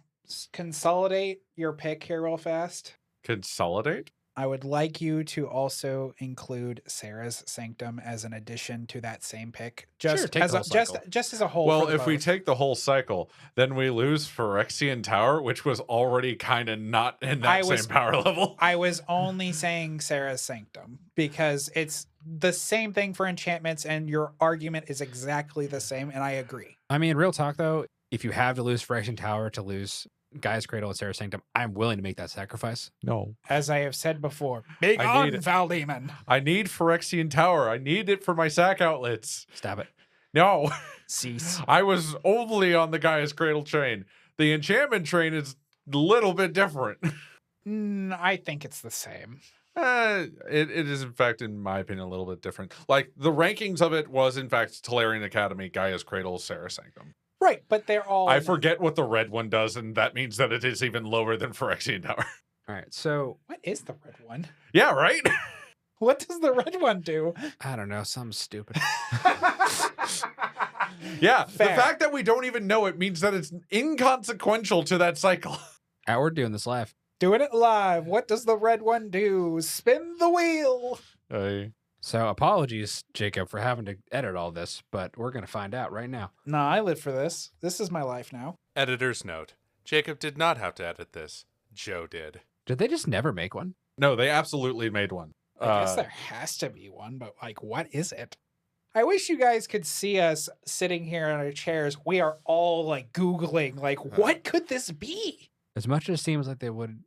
consolidate your pick here real fast? Consolidate? I would like you to also include Sarah's Sanctum as an addition to that same pick. Sure, take as the a, whole cycle. just as a whole. Well, for the if we both. take the whole cycle, then we lose Phyrexian Tower, which was already kind of not in that same power level. I was only saying Sarah's Sanctum because it's the same thing for enchantments, and your argument is exactly the same, and I agree. I mean, real talk though, if you have to lose Phyrexian Tower to lose Gaia's Cradle and Sarah's Sanctum, I'm willing to make that sacrifice. No. As I have said before, big I on need it. Val Demon. I need Phyrexian Tower. I need it for my sack outlets. Stab it. No. Cease. I was only on the Gaia's Cradle train. The enchantment train is a little bit different. I think it's the same. It is, in fact, in my opinion, a little bit different. Like, the rankings of it was, in fact, Tolarian Academy, Gaia's Cradle, Sarah Sanctum. Right, but they're all. I forget what the red one does, and that means that it is even lower than Phyrexian Tower. All right, so What is the red one? Yeah, right? What does the red one do? I don't know, something stupid. Yeah, Fair. the fact that we don't even know it means that it's inconsequential to that cycle. We're doing this live. Doing it live. What does the red one do? Spin the wheel. So apologies, Jacob, for having to edit all this, but we're gonna find out right now. No, I live for this. This is my life now. Editor's note. Jacob did not have to edit this. Joe did. Did they just never make one? No, they absolutely made one. I guess there has to be one, but like, what is it? I wish you guys could see us sitting here in our chairs. We are all like Googling, like, what could this be? As much as it seems like they would,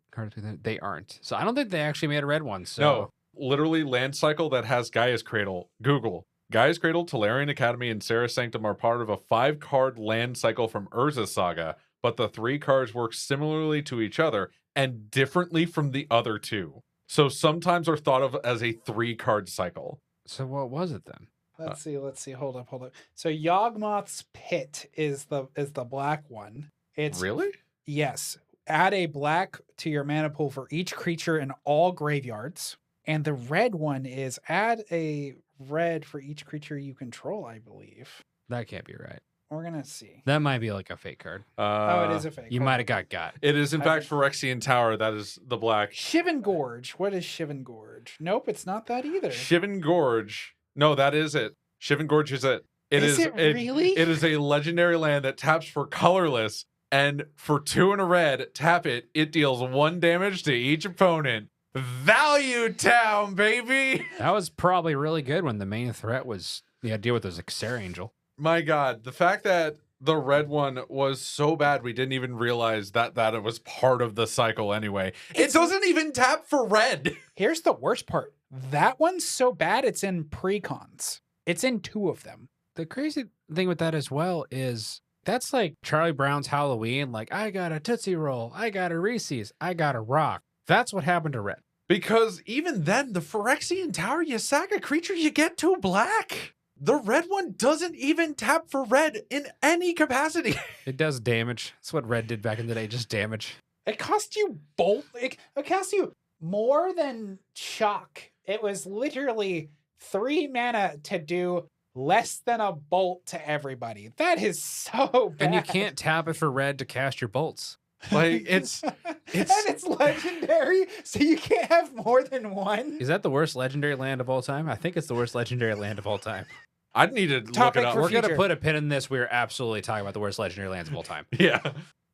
they aren't. So I don't think they actually made a red one. So No, literally land cycle that has Gaia's Cradle. Google. Gaia's Cradle, Tolarian Academy, and Sarah Sanctum are part of a 5-card land cycle from Urza Saga, but the 3 cards work similarly to each other and differently from the other 2. So sometimes are thought of as a 3-card cycle. So what was it then? Let's see. Hold up. So Yawgmoth's Pit is the black one. It's Really? Yes. Add a black to your mana pool for each creature in all graveyards. And the red one is add a red for each creature you control, I believe. That can't be right. We're going to see. That might be like a fake card. Oh, it is a fake. You might have got. It is, in I fact, Phyrexian Tower. That is the black. Shivan Gorge. What is Shivan Gorge? Nope, it's not that either. Shivan Gorge. No, that is it. Shivan Gorge is it. Is it really? It is a legendary land that taps for colorless, and for 2 and a red, tap it. It deals 1 damage to each opponent. Value Town, baby! That was probably really good when the main threat was the idea with this Xer Angel. My God, the fact that the red one was so bad we didn't even realize that it was part of the cycle anyway. It doesn't even tap for red. Here's the worst part. That one's so bad it's in precons. It's in 2 of them. The crazy thing with that as well is that's like Charlie Brown's Halloween. Like, I got a Tootsie Roll, I got a Reese's, I got a rock. That's what happened to red. Because even then, the Phyrexian Tower, you sack a creature, you get 2 black. The red one doesn't even tap for red in any capacity. It does damage. That's what red did back in the day, just damage. It cost you it cost you more than shock. It was literally 3 mana to do less than a bolt to everybody. That is so bad. And you can't tap it for red to cast your bolts. Like, it's and it's legendary, so you can't have more than one. Is that the worst legendary land of all time? I think it's the worst legendary land of all time. I'd need to look Topic it up. for We're going to future. put a pin in this. We're absolutely talking about the worst legendary lands of all time. Yeah.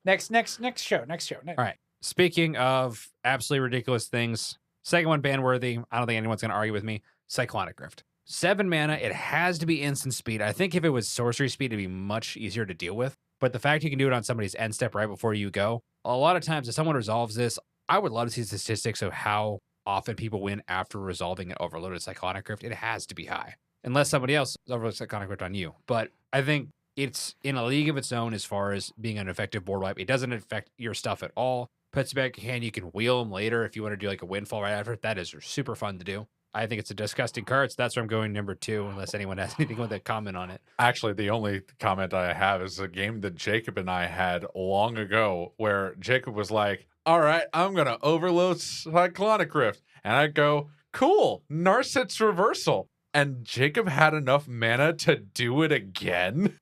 Next show. All right. Speaking of absolutely ridiculous things, second one ban worthy. I don't think anyone's going to argue with me. Cyclonic Rift. 7 mana. It has to be instant speed. I think if it was sorcery speed, it'd be much easier to deal with. But the fact you can do it on somebody's end step right before you go, a lot of times if someone resolves this, I would love to see statistics of how often people win after resolving an overloaded Cyclonic Rift. It has to be high. Unless somebody else overloads Cyclonic Rift on you. But I think it's in a league of its own as far as being an effective board wipe. It doesn't affect your stuff at all. Puts you back in hand. You can wheel them later if you want to do like a windfall right after. That is super fun to do. I think it's a disgusting card, so that's where I'm going number 2, unless anyone has anything with a comment on it. Actually, the only comment I have is a game that Jacob and I had long ago where Jacob was like, all right, I'm going to overload Cyclonic Rift. And I go, cool, Narset's Reversal. And Jacob had enough mana to do it again.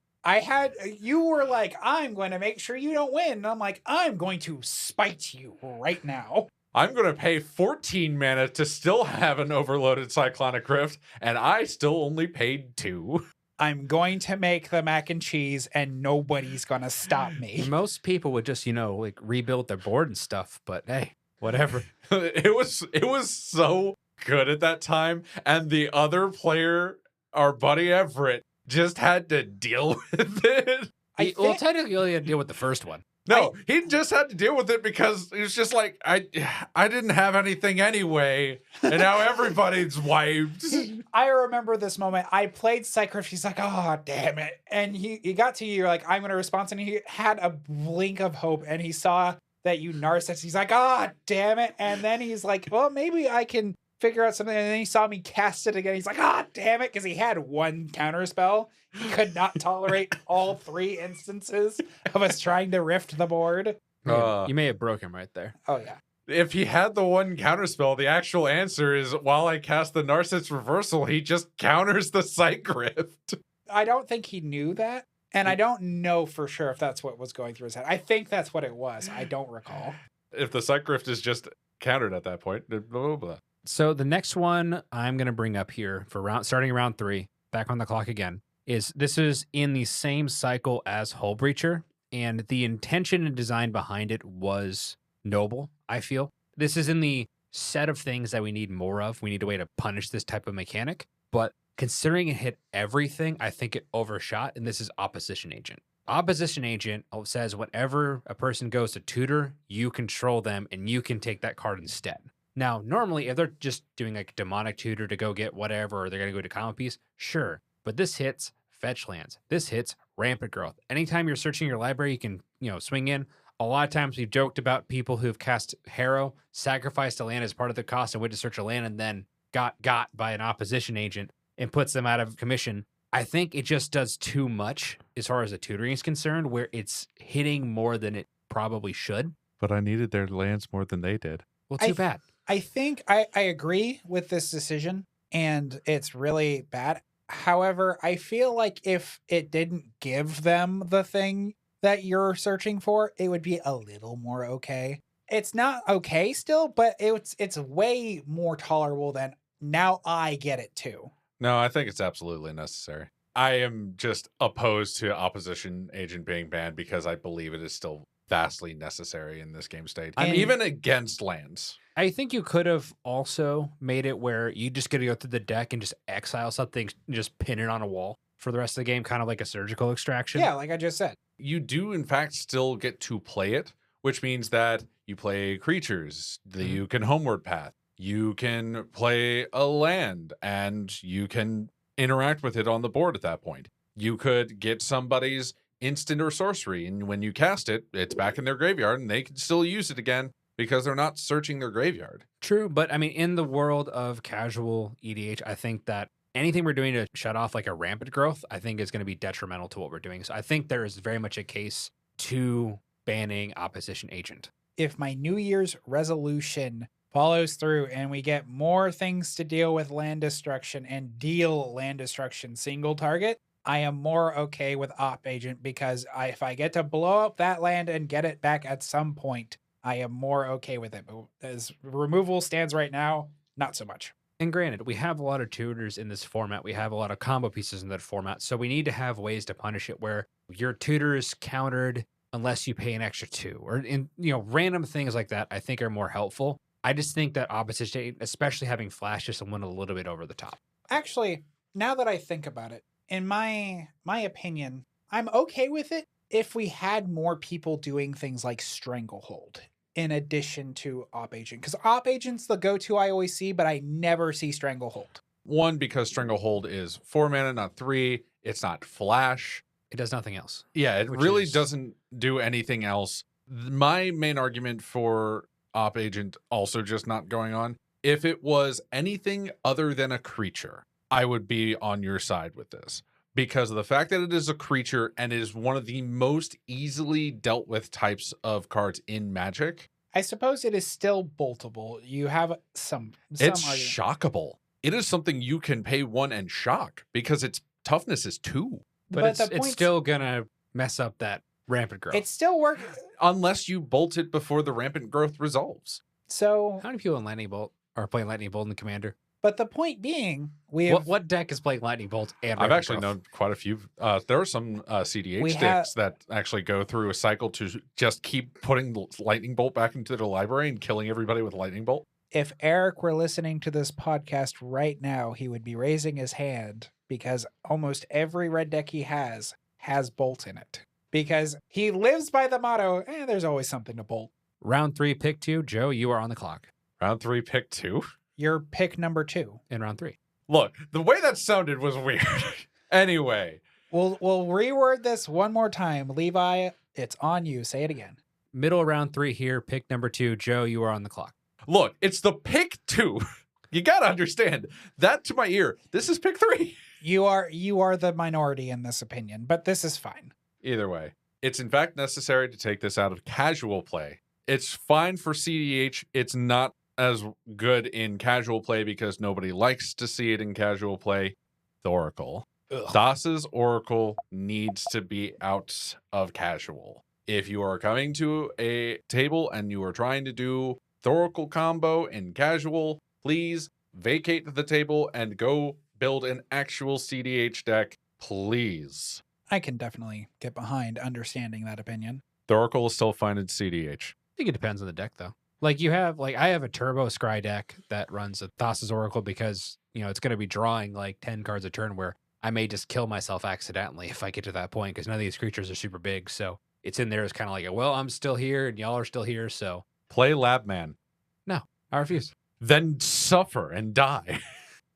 You were like, I'm going to make sure you don't win. And I'm like, I'm going to spite you right now. I'm going to pay 14 mana to still have an overloaded Cyclonic Rift, and I still only paid 2. I'm going to make the mac and cheese and nobody's going to stop me. Most people would just, like rebuild their board and stuff, but hey, whatever. It was so good at that time, and the other player, our buddy Everett, just had to deal with it. Well, technically, you only had to deal with the first one. No, he just had to deal with it because he was just like, I didn't have anything anyway, and now everybody's wiped. I remember this moment. I played Cycrift. He's like, oh, damn it. And he got to you. You're like, I'm going to respond. And he had a blink of hope, and he saw that you narcissist. He's like, oh, damn it. And then he's like, well, maybe I can figure out something. And then he saw me cast it again. He's like, ah, damn it. Because he had one counter spell. He could not tolerate all 3 instances of us trying to rift the board. You may have broke him right there. Oh, yeah. If he had the one counterspell, the actual answer is while I cast the Narcissus Reversal, he just counters the Psych Rift. I don't think he knew that. And I don't know for sure if that's what was going through his head. I think that's what it was. I don't recall. If the Psych Rift is just countered at that point, blah, blah, blah. So the next one I'm going to bring up here for starting round 3, back on the clock again, this is in the same cycle as Hull Breacher, and the intention and design behind it was noble, I feel. This is in the set of things that we need more of. We need a way to punish this type of mechanic, but considering it hit everything, I think it overshot, and this is Opposition Agent. Opposition Agent says whenever a person goes to tutor, you control them, and you can take that card instead. Now, normally, if they're just doing like demonic tutor to go get whatever, or they're going to go to common piece, sure. But this hits fetch lands. This hits rampant growth. Anytime you're searching your library, you can, swing in. A lot of times we've joked about people who've cast Harrow, sacrificed a land as part of the cost and went to search a land and then got by an opposition agent and puts them out of commission. I think it just does too much as far as the tutoring is concerned, where it's hitting more than it probably should. But I needed their lands more than they did. Well, too bad. I think I agree with this decision, and it's really bad. However, I feel like if it didn't give them the thing that you're searching for, it would be a little more okay. It's not okay still, but it's way more tolerable than now I get it too. No, I think it's absolutely necessary. I am just opposed to Opposition Agent being banned because I believe it is still vastly necessary in this game state. I'm even against lands. I think you could have also made it where you just get to go through the deck and just exile something, just pin it on a wall for the rest of the game, kind of like a surgical extraction. Yeah, like I just said. You do, in fact, still get to play it, which means that you play creatures, that you can homeward path, you can play a land, and you can interact with it on the board at that point. You could get somebody's instant or sorcery, and when you cast it, it's back in their graveyard, and they can still use it again because they're not searching their graveyard. True, but I mean, in the world of casual EDH, I think that anything we're doing to shut off like a rampant growth, I think is going to be detrimental to what we're doing. So I think there is very much a case to banning Opposition Agent. If my New Year's resolution follows through and we get more things to deal with land destruction and deal land destruction single target, I am more okay with Op Agent because if I get to blow up that land and get it back at some point, I am more okay with it. But as removal stands right now, not so much. And granted, we have a lot of tutors in this format. We have a lot of combo pieces in that format. So we need to have ways to punish it where your tutor is countered unless you pay an extra 2. Or in random things like that, I think are more helpful. I just think that opposite state, especially having flash, just went a little bit over the top. Actually, now that I think about it, in my opinion, I'm okay with it if we had more people doing things like Stranglehold in addition to Op Agent. Because Op Agent's the go-to I always see, but I never see Stranglehold. One, because Stranglehold is 4 mana, not 3. It's not flash. It does nothing else. Yeah, it Which really is- doesn't do anything else. My main argument for Op Agent also just not going on, if it was anything other than a creature, I would be on your side with this. Because of the fact that it is a creature and is one of the most easily dealt with types of cards in Magic, I suppose it is still boltable. You have some it's argument. shockable. It is something you can pay 1 and shock because its toughness is 2. But, the it's point's- still going to mess up that rampant growth. It's still work. Unless you bolt it before the rampant growth resolves. So, How many people in Lightning Bolt are playing Lightning Bolt in the Commander? but the point being, we have What deck is playing Lightning Bolt and I've Rampant actually Growth? known quite a few. There are some CDH We sticks that actually go through a cycle to just keep putting the lightning bolt back into the library and killing everybody with lightning bolt. if Eric were listening to this podcast right now, he would be raising his hand because almost every red deck he has bolt in it. Because he lives by the motto, there's always something to bolt. Round 3, pick 2. Joe, you are on the clock Round 3, pick 2. Your pick number 2. in round 3. Look, the way that sounded was weird. Anyway, We'll reword this one more time. Levi, it's on you. Say it again. Middle of round 3 here, pick number 2. Joe, you are on the clock. look, it's the pick 2. You got to understand that to my ear. This is pick 3. You are the minority in this opinion, but this is fine. Either way, it's in fact necessary to take this out of casual play. It's fine for CDH. It's not as good in casual play because nobody likes to see it in casual play. Thoracle. Ugh. DOS's Oracle needs to be out of casual. If you are coming to a table and you are trying to do Thoracle combo in casual, please vacate the table and go build an actual CDH deck, please. I can definitely get behind understanding that opinion. Thoracle is still fine in CDH. I think it depends on the deck, though. I have a Turbo Scry deck that runs a Thassa's Oracle because, it's going to be drawing like 10 cards a turn where I may just kill myself accidentally if I get to that point because none of these creatures are super big. So it's in there as kind of like, well, I'm still here and y'all are still here. So Play Labman. I refuse. Then suffer and die.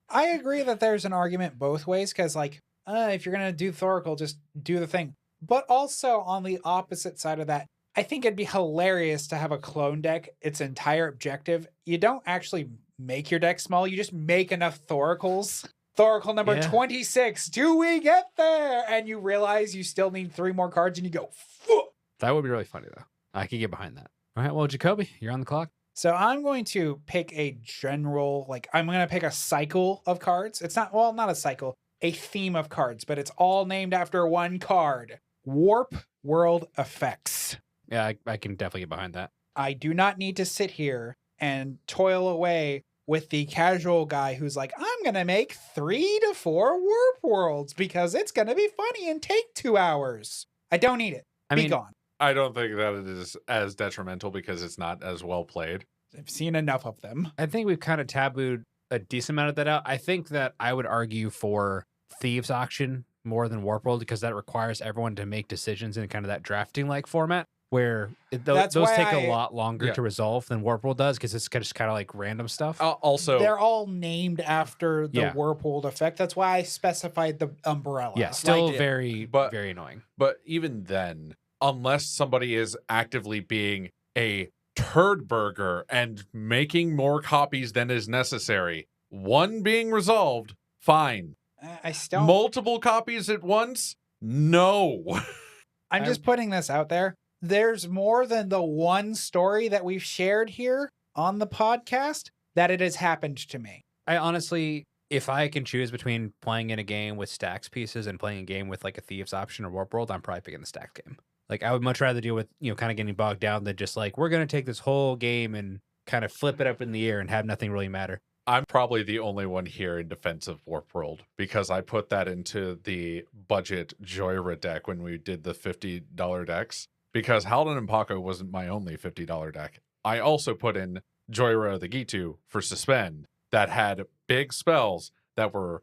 I agree that there's an argument both ways because, if you're going to do Thoracle, just do the thing. But also on the opposite side of that, I think it'd be hilarious to have a clone deck. Its entire objective, you don't actually make your deck small, you just make enough Thoracles. Thoracle number Yeah. 26. Do we get there? And you realize you still need 3 more cards and you go, fuck. That would be really funny, though. I could get behind that. All right. Well, Jacoby, you're on the clock. So I'm going to pick a general, I'm going to pick a cycle of cards. It's not a cycle, a theme of cards, but it's all named after one card. Warp World Effects. Yeah, I can definitely get behind that. I do not need to sit here and toil away with the casual guy who's like, I'm going to make 3 to 4 warp worlds because it's going to be funny and take 2 hours. I don't need it. Be gone. I don't think that it is as detrimental because it's not as well played. I've seen enough of them. I think we've kind of tabooed a decent amount of that out. I think that I would argue for Thieves Auction more than Warp World because that requires everyone to make decisions in kind of that drafting like format where That's those why take I- a lot longer Yeah. to resolve than Warp World does because it's just kind of like random stuff. Also, They're all named after the Yeah. warp world effect. That's why I specified the umbrella. Yeah, still I did. very annoying. but even then, unless somebody is actively being a turd burger and making more copies than is necessary, one being resolved, fine. I still. Multiple copies at once? No. I'm just putting this out there. There's more than the one story that we've shared here on the podcast that it has happened to me. I honestly, if I can choose between playing in a game with stacks pieces and playing a game with like a Thieves option or Warp World, I'm probably picking the stacked game. I would much rather deal with, kind of getting bogged down than just we're going to take this whole game and kind of flip it up in the air and have nothing really matter. I'm probably the only one here in defense of Warp World because I put that into the budget Joyra deck when we did the $50 decks. Because Halden and Paco wasn't my only $50 deck. I also put in Joyra the Gitu for Suspend that had big spells that were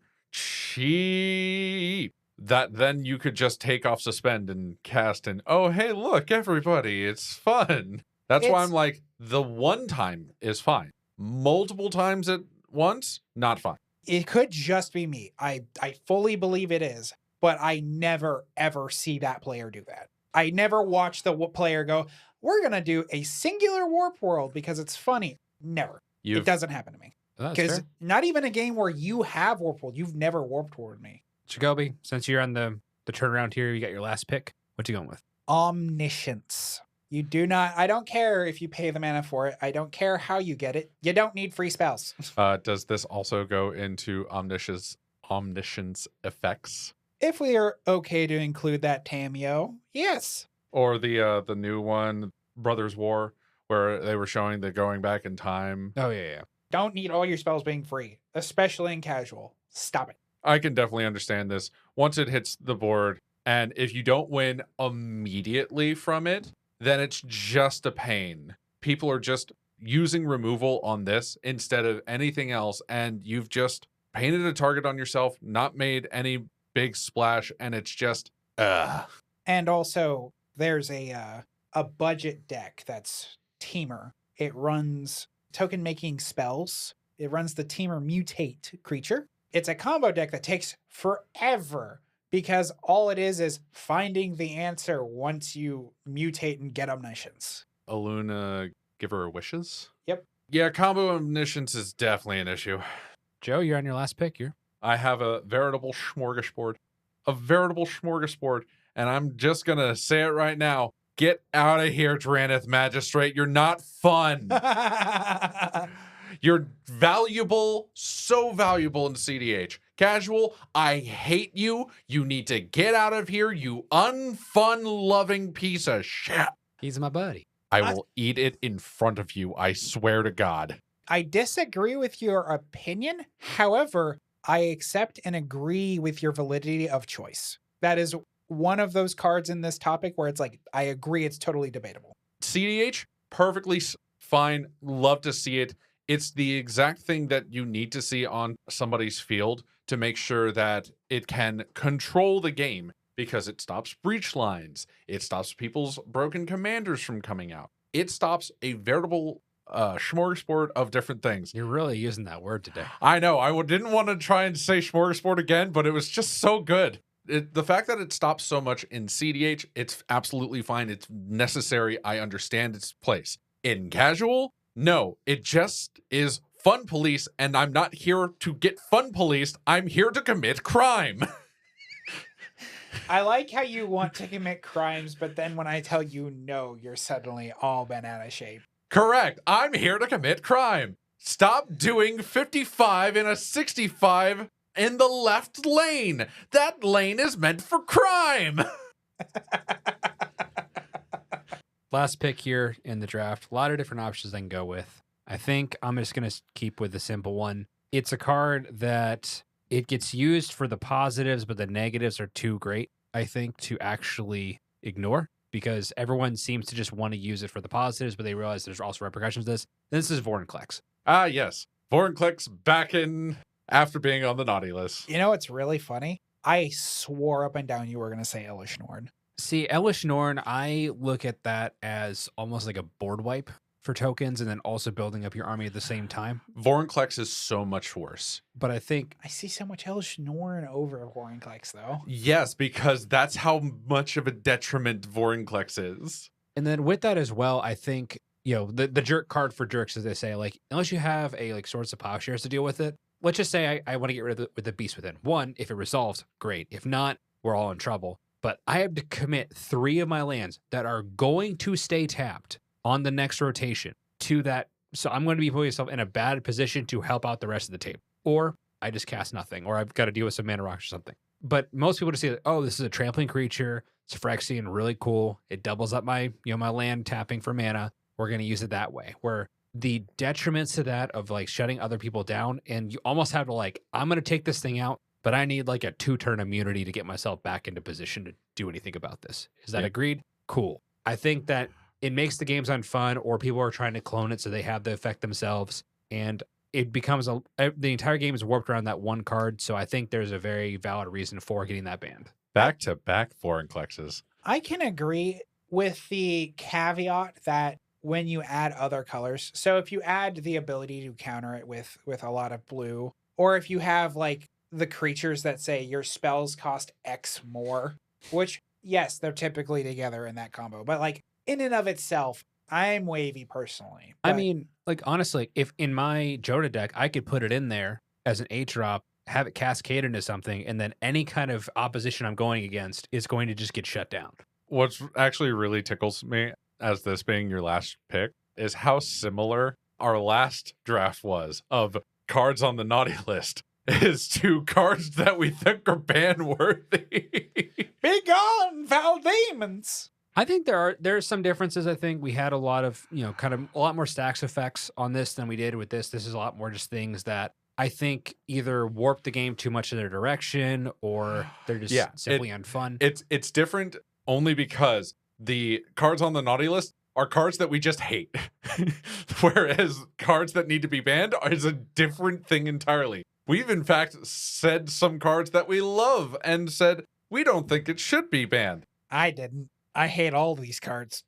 cheap. That then you could just take off Suspend and cast and, oh, hey, look, everybody, it's fun. That's why It's- I'm like, the one time is fine. Multiple times at once, not fine. It could just be me. I fully believe it is, but I never ever see that player do that. I never watch the player go, "We're going to do a singular warp world because it's funny." Never. It doesn't happen to me. That's Because fair. not even a game where you have warp world, you've never warped world me. Jacoby, since you're on the turnaround here, you got your last pick. What you going with? Omniscience. You do not, I don't care if you pay the mana for it. I don't care how you get it. You don't need free spells. Does this also go into omniscience effects? If we are okay to include that Tameo, yes. Or the new one, Brothers War, where they were showing the going back in time. Oh, yeah. Don't need all your spells being free, especially in casual. Stop it. I can definitely understand this. Once it hits the board, and if you don't win immediately from it, then it's just a pain. People are just using removal on this instead of anything else, and you've just painted a target on yourself, not made any big splash, and it's just, ugh. And also, there's a budget deck that's Teamer. It runs token making spells. It runs the Teamer Mutate creature. It's a combo deck that takes forever because all it is finding the answer once you mutate and get Omniscience. Aluna Giver of Wishes? Yep. Yeah, combo omniscience is definitely an issue. Joe, you're on your last pick. I have a veritable smorgasbord. And I'm just going to say it right now. Get out of here, Drannith Magistrate. You're not fun. You're valuable, so valuable in CDH. Casual, I hate you. You need to get out of here, you unfun-loving piece of shit. He's my buddy. I will eat it in front of you, I swear to God. I disagree with your opinion. However, I accept and agree with your validity of choice. That is one of those cards in this topic where it's like, I agree, it's totally debatable. CDH, perfectly fine. Love to see it. It's the exact thing that you need to see on somebody's field to make sure that it can control the game because it stops breach lines. It stops people's broken commanders from coming out. It stops a veritable smorgasbord of different things. You're really using that word today. I know. I didn't want to try and say smorgasbord again, but it was just so good. The fact that it stops so much in CDH, it's absolutely fine. It's necessary. I understand its place. In casual, no, it just is fun police, and I'm not here to get fun policed. I'm here to commit crime. I like how you want to commit crimes, but then when I tell you no, you're suddenly all bent out of shape. Correct. I'm here to commit crime. Stop doing 55 in a 65 in the left lane. That lane is meant for crime. Last pick here in the draft. A lot of different options I can go with. I think I'm just going to keep with the simple one. It's a card that it gets used for the positives, but the negatives are too great, I think, to actually ignore because everyone seems to just want to use it for the positives, but they realize there's also repercussions to this. This is Vorinclex. Ah, yes. Vorinclex back in after being on the naughty list. You know what's really funny? I swore up and down you were going to say Elish Norn. See, Elish Norn, I look at that as almost like a board wipe for tokens and then also building up your army at the same time. Vorinclex is so much worse. But I think I see so much Elish Norn over Vorinclex, though. Yes, because that's how much of a detriment Vorinclex is. and then with that as well, I think, you know, the jerk card for jerks, as they say, like, unless you have a like Swords of Plowshares to deal with it, let's just say I want to get rid of the Beast Within. One, if it resolves, great. If not, we're all in trouble. But I have to commit 3 of my lands that are going to stay tapped on the next rotation to that. So I'm going to be putting myself in a bad position to help out the rest of the table. Or I just cast nothing, or I've got to deal with some mana rocks or something. But most people just say, oh, this is a trampling creature. It's Phyrexian, really cool. It doubles up my, my land tapping for mana. We're going to use it that way. Where the detriments to that of like shutting other people down, and you almost have to like, I'm going to take this thing out, but I need like a 2-turn immunity to get myself back into position to do anything about this. Is that Yeah. agreed? Cool. I think that it makes the games unfun, or people are trying to clone it so they have the effect themselves, and it becomes the entire game is warped around that one card. So I think there's a very valid reason for getting that banned. Back-to-back foreign klexes. I can agree with the caveat that when you add other colors, so if you add the ability to counter it with a lot of blue, or if you have like the creatures that say your spells cost X more, which yes, they're typically together in that combo, but like in and of itself, I'm wavy personally. I But mean, like honestly, if in my Joda deck, I could put it in there as an 8-drop, have it cascade into something, and then any kind of opposition I'm going against is going to just get shut down. What's actually really tickles me, as this being your last pick, is how similar our last draft was of cards on the naughty list is to cards that we think are ban worthy. be gone, foul demons. I think there's some differences. I think we had a lot of, kind of a lot more stacks effects on this than we did with this. This is a lot more just things that I think either warp the game too much in their direction, or they're just simply unfun. It's different only because the cards on the naughty list are cards that we just hate. Whereas cards that need to be banned is a different thing entirely. We've in fact said some cards that we love and said we don't think it should be banned. I didn't. I hate all these cards.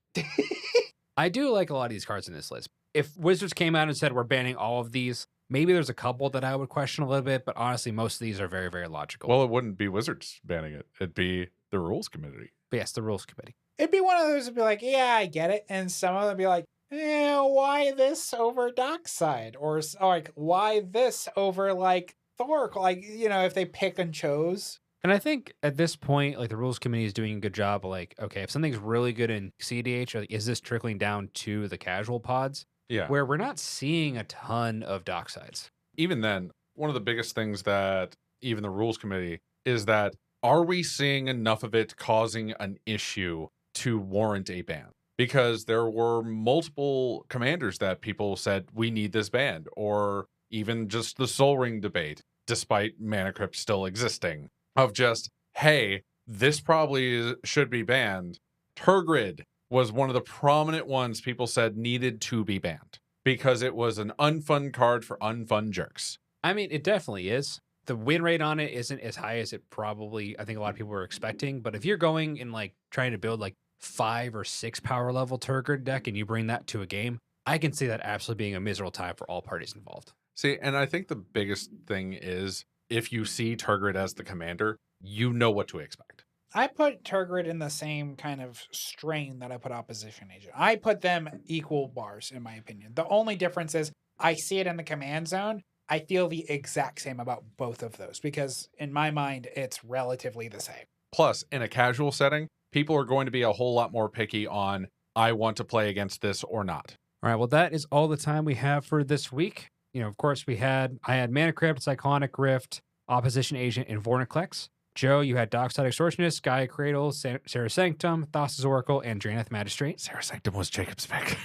I do like a lot of these cards in this list. If Wizards came out and said we're banning all of these, maybe there's a couple that I would question a little bit, but honestly, most of these are very, very logical. Well, it wouldn't be Wizards banning it. It'd be the rules committee. But yes, the rules committee. It'd be one of those that'd be like, yeah, I get it. And some of them would be like, why this over Dockside? Or like, why this over like Thork? Like, if they pick and chose. And I think at this point, like the rules committee is doing a good job of like, okay, if something's really good in CDH, like, is this trickling down to the casual pods? Yeah. Where we're not seeing a ton of Docksides. Even then, one of the biggest things that even the rules committee is that, are we seeing enough of it causing an issue to warrant a ban? Because there were multiple commanders that people said, we need this banned, or even just the Soul Ring debate, despite Mana Crypt still existing, of just, hey, this probably should be banned. Turgid was one of the prominent ones people said needed to be banned because it was an unfun card for unfun jerks. I mean, it definitely is. The win rate on it isn't as high as it probably, I think a lot of people were expecting. But if you're going and like trying to build like 5 or 6 power level Turgid deck and you bring that to a game, I can see that absolutely being a miserable time for all parties involved. See, and I think the biggest thing is if you see Turgid as the commander, you know what to expect. I put Turgid in the same kind of strain that I put Opposition Agent. I put them equal bars, in my opinion. The only difference is I see it in the command zone. I feel the exact same about both of those because in my mind, it's relatively the same. Plus, in a casual setting, people are going to be a whole lot more picky on, I want to play against this or not. All right, well, that is all the time we have for this week. Of course, I had Mana Crypt, Cyclonic Rift, Opposition Agent, and Vorniclex. Joe, you had Dockside Extortionist, Gaia Cradle, Sarah Sanctum, Thassa's Oracle, and Dranath Magistrate. Sarah Sanctum was Jacob's pick.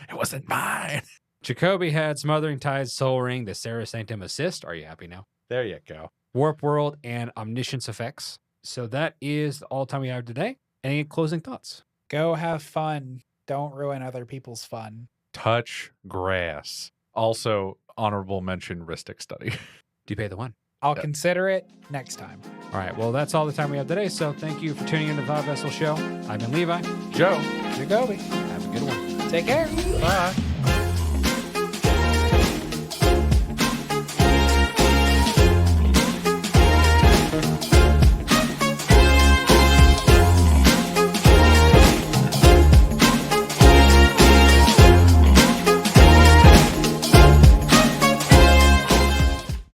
It wasn't mine. Jacoby had Smothering Tides, Soul Ring, the Sarah Sanctum Assist. Are you happy now? There you go. Warp World, and Omniscience Effects. So that is all the time we have today. Any closing thoughts? Go have fun. Don't ruin other people's fun. Touch grass. Also, honorable mention Ristic Study. Do you pay the one? I'll consider it next time. All right, well, that's all the time we have today. So thank you for tuning in to the Thought Vessel Show. I've been Levi. Joe. Jacoby. Have a good one. Take care. Bye.